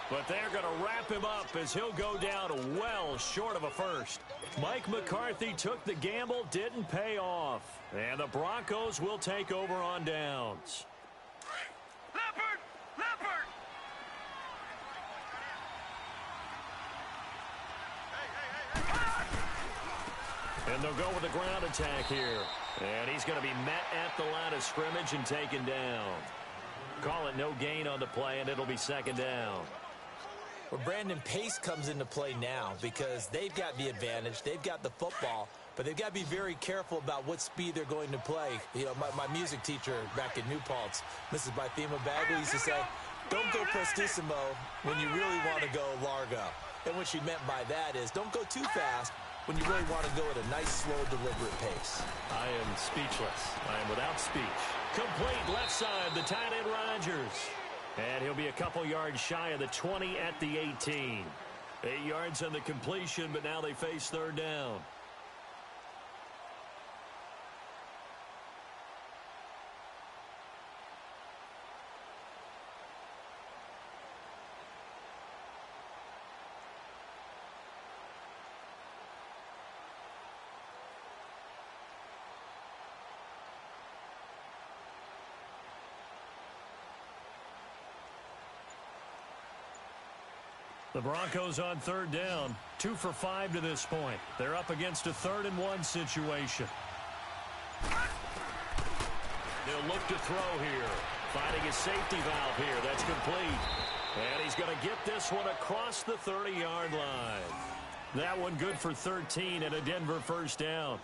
But they're going to wrap him up as he'll go down well short of a first. Mike McCarthy took the gamble, didn't pay off. And the Broncos will take over on downs. Leopard! Leopard! And they'll go with the ground attack here. And he's going to be met at the line of scrimmage and taken down. Call it no gain on the play, and it'll be second down. Well, Brandon, pace comes into play now because they've got the advantage. They've got the football, but they've got to be very careful about what speed they're going to play. You know, my music teacher back in New Paltz, Mrs. Bythema Bagley, used to say, don't go prestissimo when you really want to go largo. And what she meant by that is don't go too fast, when you really want to go at a nice, slow, deliberate pace. I am speechless. I am without speech. Complete left side, the tight end Rodgers. And he'll be a couple yards shy of the 20 at the 18. 8 yards on the completion, but now they face third down. The Broncos on third down, 2 for 5 to this point. They're up against a 3rd-and-1 situation. They'll look to throw here. Finding a safety valve here. That's complete. And he's going to get this one across the 30-yard line. That one good for 13 and a Denver first down.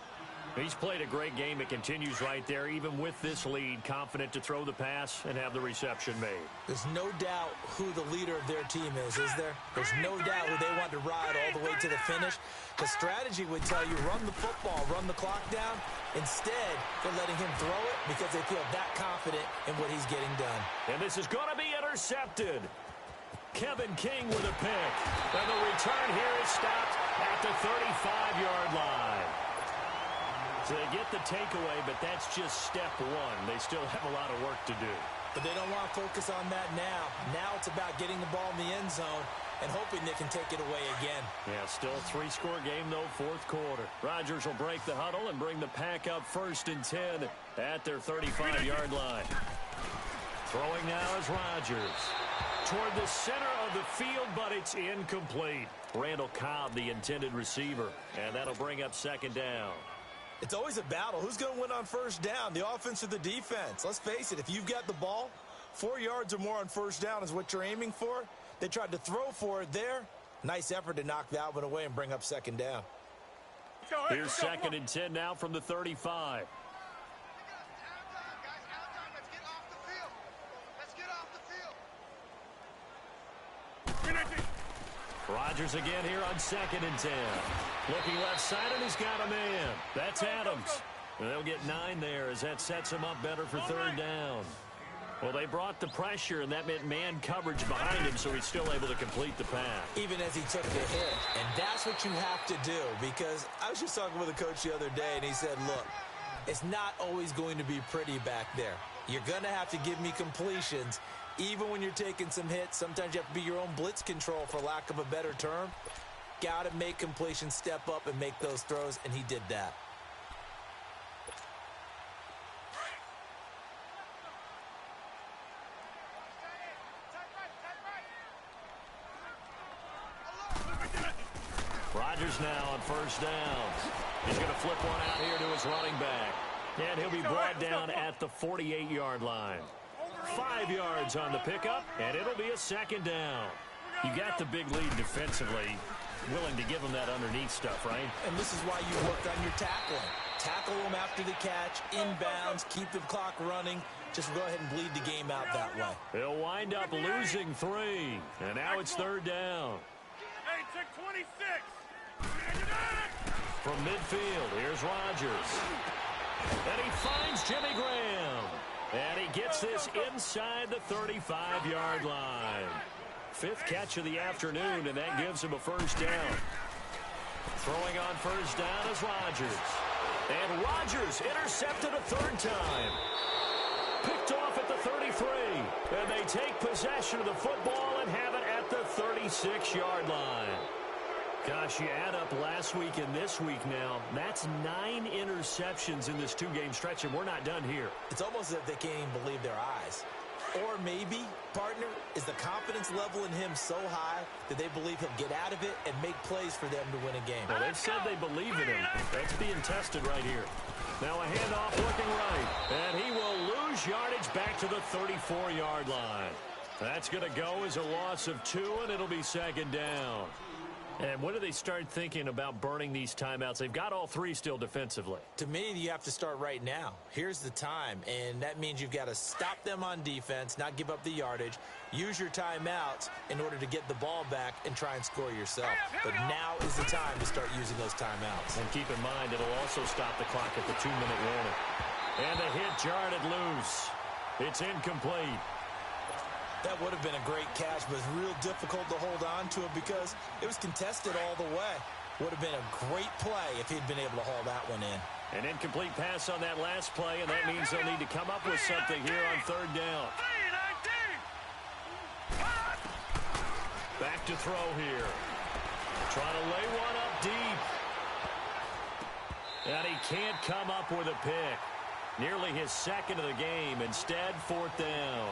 He's played a great game. It continues right there, even with this lead, confident to throw the pass and have the reception made. There's no doubt who the leader of their team is there? There's no doubt who they want to ride all the way to the finish. The strategy would tell you run the football, run the clock down. Instead, they're letting him throw it because they feel that confident in what he's getting done. And this is going to be intercepted. Kevin King with a pick. And the return here is stopped at the 35-yard line. So they get the takeaway, but that's just step one. They still have a lot of work to do. But they don't want to focus on that now. Now it's about getting the ball in the end zone and hoping they can take it away again. Yeah, still a 3-score game, though, 4th quarter. Rodgers will break the huddle and bring the pack up 1st and 10 at their 35-yard line. Throwing now is Rodgers. Toward the center of the field, but it's incomplete. Randall Cobb, the intended receiver, and that'll bring up 2nd down. It's always a battle. Who's going to win on first down, the offense or the defense? Let's face it, if you've got the ball, 4 yards or more on first down is what you're aiming for. They tried to throw for it there. Nice effort to knock that one away and bring up 2nd down. Here's 2nd and 10 now from the 35. Rodgers again here on 2nd and 10. Looking left side, and he's got a man. That's Adams. They'll get 9 there as that sets him up better for 3rd down. Well, they brought the pressure, and that meant man coverage behind him, so he's still able to complete the pass. Even as he took the hit. And that's what you have to do, because I was just talking with a coach the other day, and he said, look, it's not always going to be pretty back there. You're going to have to give me completions. Even when you're taking some hits, sometimes you have to be your own blitz control, for lack of a better term. Got to make completions, step up, and make those throws, and he did that. Rodgers now on first downs. He's going to flip one out here to his running back. And he'll be brought down at the 48-yard line. 5 yards on the pickup, and it'll be a 2nd down. You got the big lead defensively, willing to give them that underneath stuff, right? And this is why you work on your tackling. Tackle them after the catch, inbounds, keep the clock running. Just go ahead and bleed the game out that way. They'll wind up losing 3, and now it's 3rd down. Hey, check 26. From midfield, here's Rodgers. And he finds Jimmy Graham. And he gets this inside the 35-yard line. 5th catch of the afternoon, and that gives him a first down. Throwing on first down is Rodgers. And Rodgers intercepted a 3rd time. Picked off at the 33. And they take possession of the football and have it at the 36-yard line. Gosh, you add up last week and this week now, that's 9 interceptions in this 2-game stretch, and we're not done here. It's almost as if they can't even believe their eyes. Or maybe, partner, is the confidence level in him so high that they believe he'll get out of it and make plays for them to win a game. Well, they've said they believe in him. That's being tested right here. Now a handoff looking right, and he will lose yardage back to the 34-yard line. That's going to go as a loss of 2, and it'll be 2nd down. And when do they start thinking about burning these timeouts? They've got all three still defensively. To me, you have to start right now. Here's the time, and that means you've got to stop them on defense, not give up the yardage, use your timeouts in order to get the ball back and try and score yourself. But now is the time to start using those timeouts. And keep in mind, it'll also stop the clock at the 2-minute warning. And the hit jarred it loose. It's incomplete. That would have been a great catch, but it's real difficult to hold on to it because it was contested all the way. Would have been a great play if he'd been able to haul that one in. An incomplete pass on that last play, and that means they'll need to come up with something here on third down. Back to throw here. Trying to lay one up deep. And he can't come up with a pick. Nearly his second of the game. Instead, fourth down.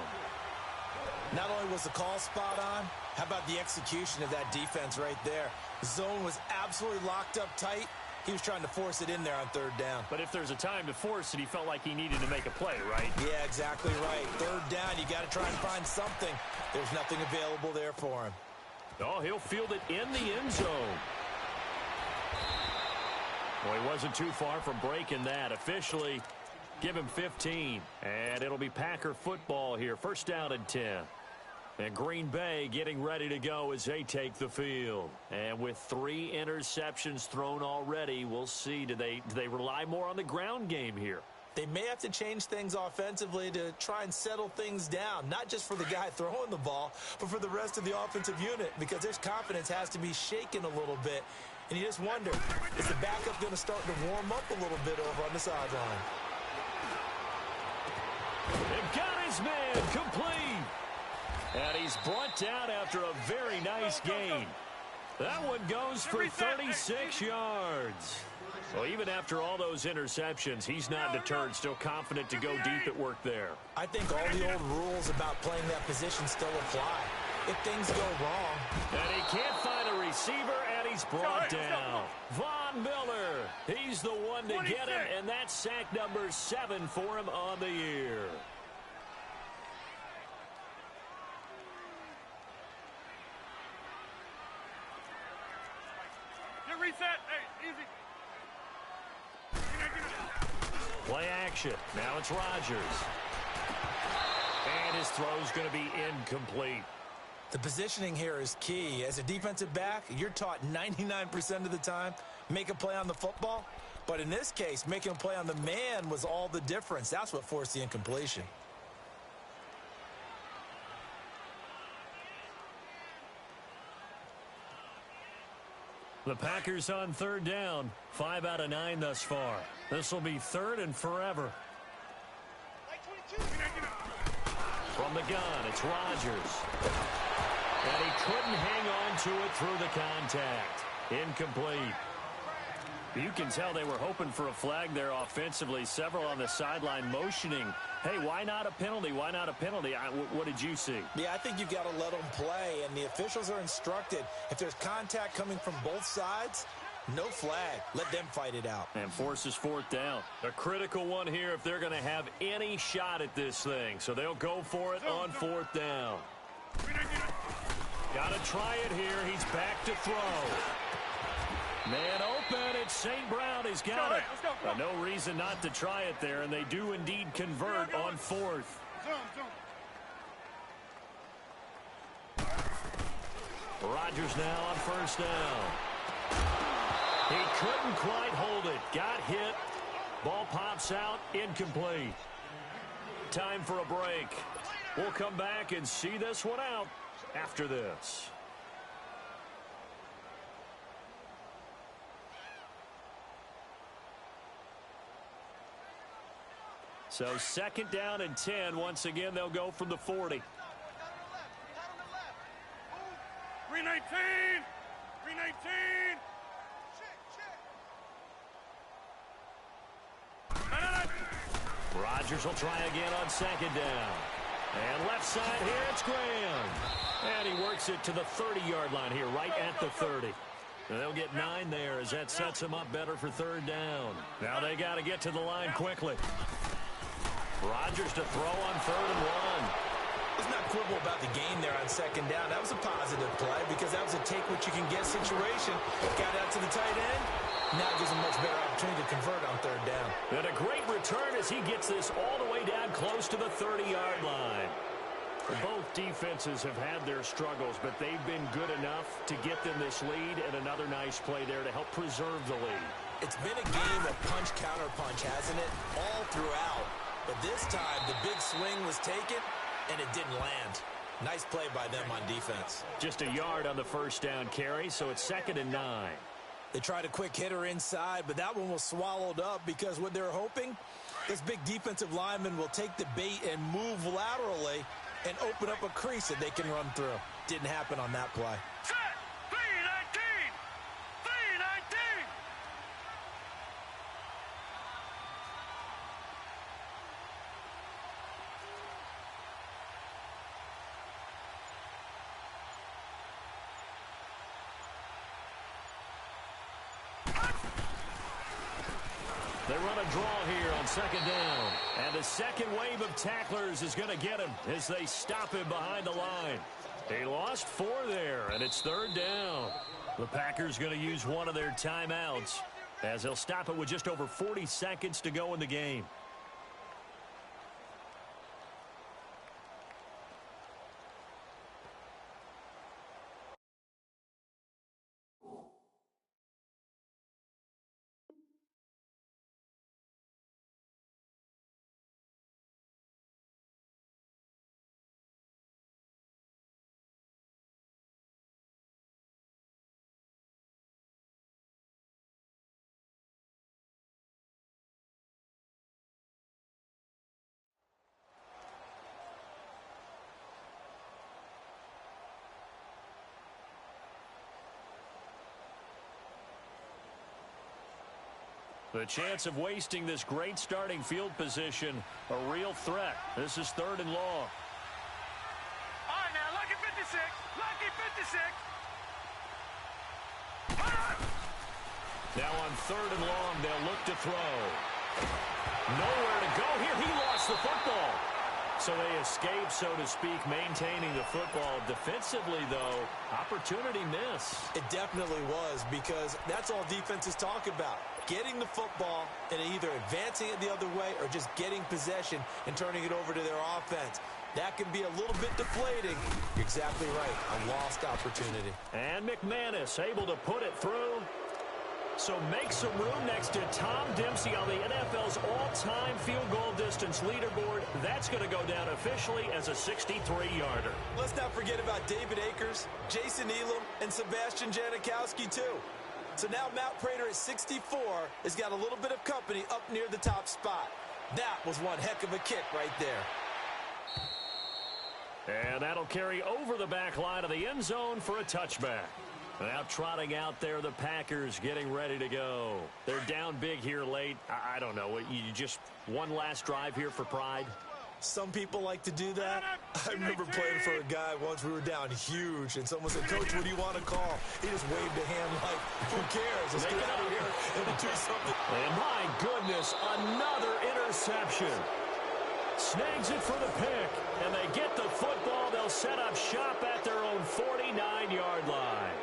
Not only was the call spot on, how about the execution of that defense right there? The zone was absolutely locked up tight. He was trying to force it in there on third down. But if there's a time to force it, he felt like he needed to make a play, right? Yeah, exactly right. Third down, you got to try and find something. There's nothing available there for him. Oh, he'll field it in the end zone. Well, he wasn't too far from breaking that. Officially, give him 15. And it'll be Packer football here. First down and 10. And Green Bay getting ready to go as they take the field. And with 3 interceptions thrown already, we'll see. Do they rely more on the ground game here? They may have to change things offensively to try and settle things down, not just for the guy throwing the ball, but for the rest of the offensive unit, because their confidence has to be shaken a little bit. And you just wonder, is the backup going to start to warm up a little bit over on the sideline? They've got his man complete. And he's brought down after a very nice gain. That one goes for 36 yards. Well, even after all those interceptions, he's not deterred, still confident to go deep at work there. I think all the old rules about playing that position still apply. If things go wrong. And he can't find a receiver, and he's brought down. Von Miller, he's the one to get him, and that's sack number 7 for him on the year. Reset. Hey, easy. Play action. Now it's Rodgers. And his throw's going to be incomplete. The positioning here is key. As a defensive back, you're taught 99% of the time, make a play on the football. But in this case, making a play on the man was all the difference. That's what forced the incompletion. The Packers on third down. 5 out of 9 thus far. This will be third and forever. From the gun, it's Rodgers. And he couldn't hang on to it through the contact. Incomplete. You can tell they were hoping for a flag there offensively. Several on the sideline motioning. Hey, why not a penalty? Why not a penalty? What did you see? Yeah, I think you've got to let them play, and the officials are instructed. If there's contact coming from both sides, no flag. Let them fight it out. And forces fourth down. A critical one here if they're going to have any shot at this thing. So they'll go for it on fourth down. Got to try it here. He's back to throw. Man open, it's St. Brown. He's got it. No reason not to try it there, and they do indeed convert on fourth. Rodgers now on first down. He couldn't quite hold it. Got hit. Ball pops out. Incomplete. Time for a break. We'll come back and see this one out after this. So second down and 10. Once again, they'll go from the 40. 319. 319. Rodgers will try again on second down. And left side here, it's Graham. And he works it to the 30-yard line here, right at the 30. And they'll get 9 there as that sets them up better for third down. Now they got to get to the line quickly. Rodgers to throw on 3rd and 1. Let's not quibble about the gain there on second down. That was a positive play because that was a take-what-you-can-get situation. Got out to the tight end. Now gives him much better opportunity to convert on third down. And a great return as he gets this all the way down close to the 30-yard line. Both defenses have had their struggles, but they've been good enough to get them this lead, and another nice play there to help preserve the lead. It's been a game of punch-counter-punch, hasn't it? All throughout. But this time, the big swing was taken, and it didn't land. Nice play by them on defense. Just a yard on the first down carry, so it's 2nd and 9. They tried a quick hitter inside, but that one was swallowed up because what they're hoping, this big defensive lineman will take the bait and move laterally and open up a crease that they can run through. Didn't happen on that play. Set. 319. 319. They run a draw here on 2nd down. And the second wave of tacklers is going to get him as they stop him behind the line. They lost 4 there, and it's 3rd down. The Packers going to use one of their timeouts as they'll stop it with just over 40 seconds to go in the game. The chance of wasting this great starting field position, a real threat. This is 3rd and long. All right, now, lucky 56. Lucky 56. Now on 3rd and long, they'll look to throw. Nowhere to go here. He lost the football. So they escape, so to speak, maintaining the football. Defensively, though, opportunity miss. It definitely was, because that's all defenses talk about. Getting the football and either advancing it the other way or just getting possession and turning it over to their offense. That can be a little bit deflating. You're exactly right. A lost opportunity. And McManus able to put it through. So make some room next to Tom Dempsey on the NFL's all-time field goal distance leaderboard. That's going to go down officially as a 63-yarder. Let's not forget about David Akers, Jason Elam, and Sebastian Janikowski, too. So now Matt Prater at 64 has got a little bit of company up near the top spot. That was one heck of a kick right there. And that'll carry over the back line of the end zone for a touchback. Now trotting out there, the Packers getting ready to go. They're down big here late. I don't know. You just one last drive here for pride? Some people like to do that. I remember playing for a guy once. We were down huge, and someone said, "Coach, what do you want to call?" He just waved a hand like, "Who cares? Let's get out of here and do something." And my goodness, another interception. Snags it for the pick, and they get the football. They'll set up shop at their own 49-yard line.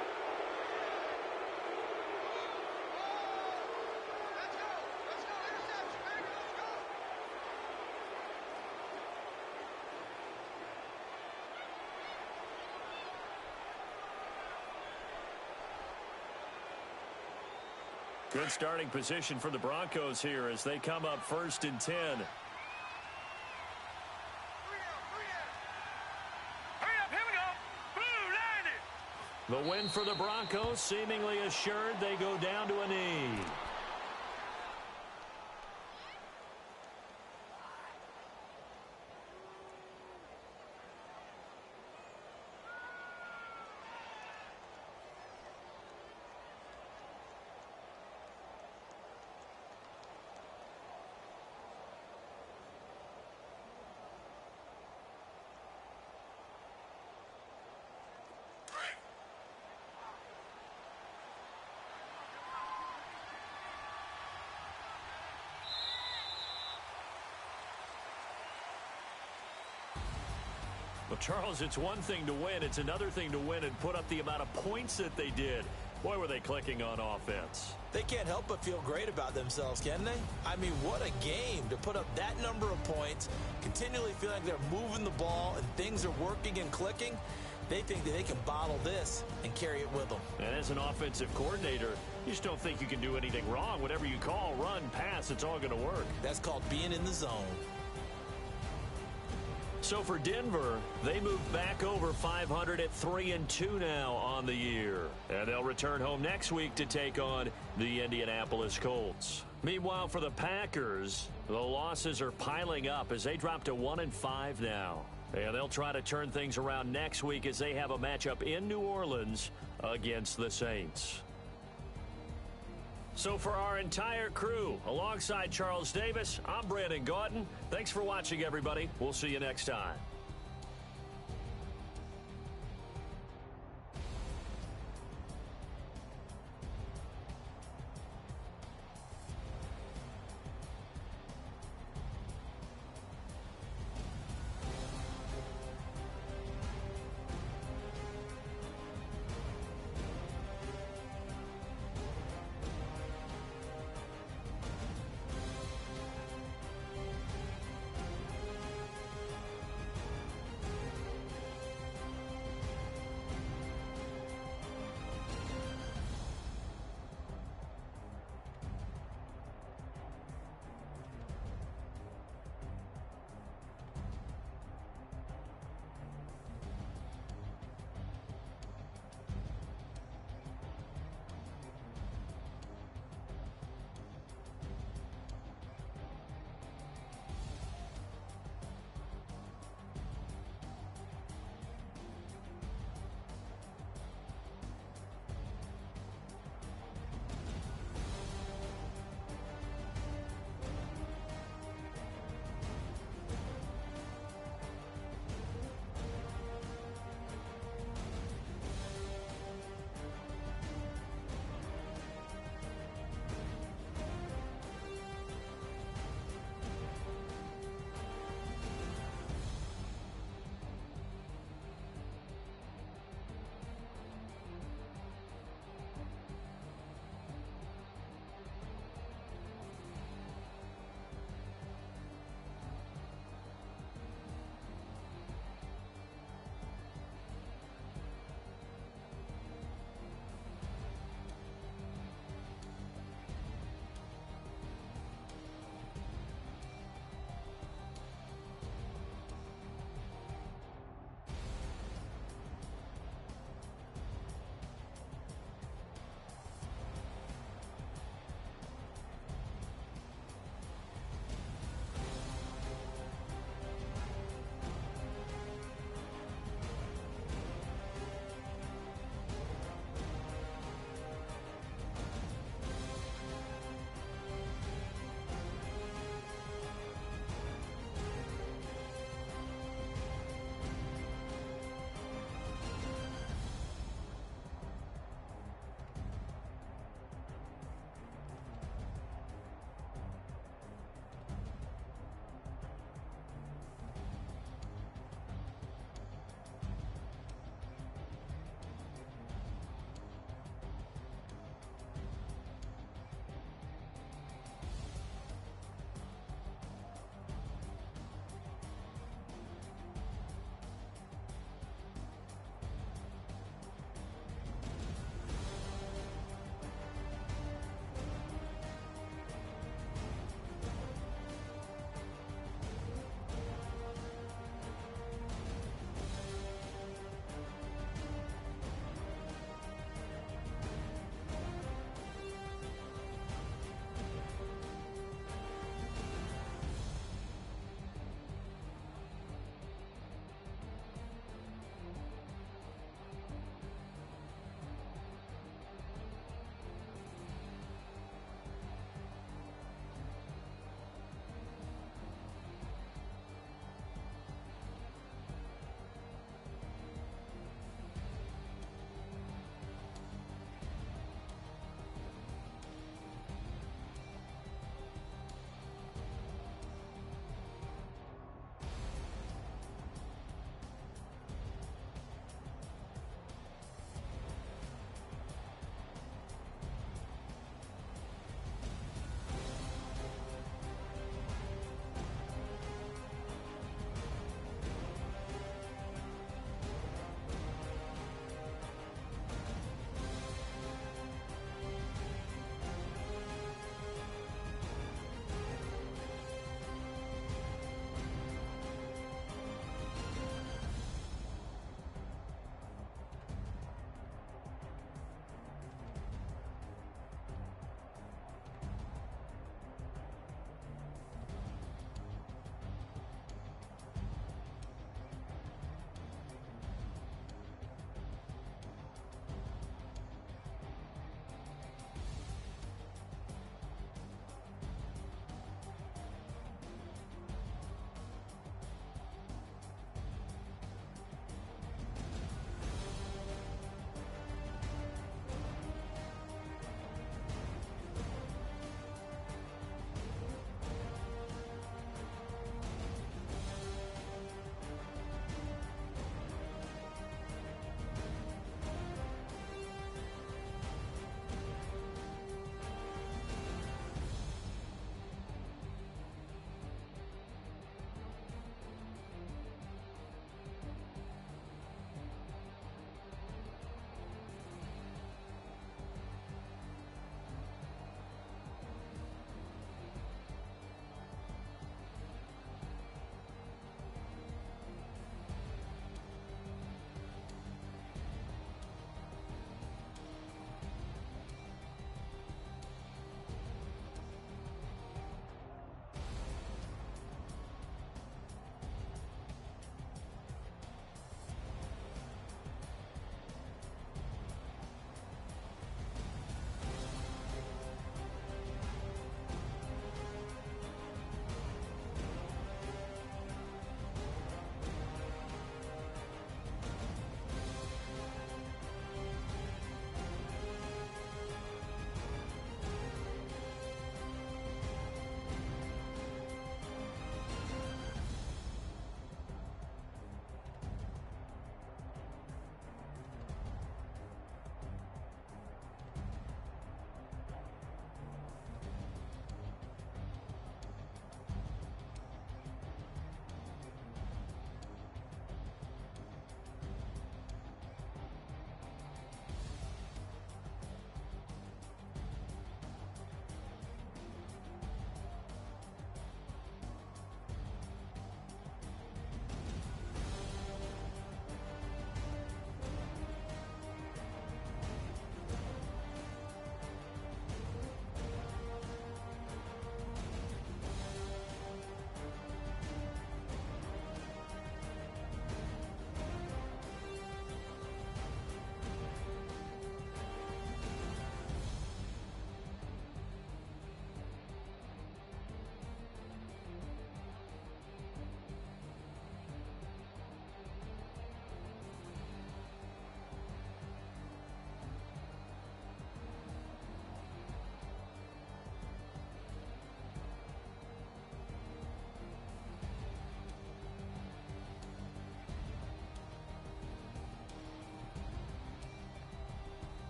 Good starting position for the Broncos here as they come up 1st and 10. Hurry up, here we go. Blue 90. The win for the Broncos seemingly assured. They go down to a knee. Well, Charles, it's one thing to win. It's another thing to win and put up the amount of points that they did. Boy, were they clicking on offense. They can't help but feel great about themselves, can they? I mean, what a game to put up that number of points, continually feeling like they're moving the ball and things are working and clicking. They think that they can bottle this and carry it with them. And as an offensive coordinator, you just don't think you can do anything wrong. Whatever you call, run, pass, it's all going to work. That's called being in the zone. So for Denver, they moved back over 500 at 3-2 now on the year. And they'll return home next week to take on the Indianapolis Colts. Meanwhile, for the Packers, the losses are piling up as they drop to 1-5 now. And they'll try to turn things around next week as they have a matchup in New Orleans against the Saints. So for our entire crew, alongside Charles Davis, I'm Brandon Gautin. Thanks for watching, everybody. We'll see you next time.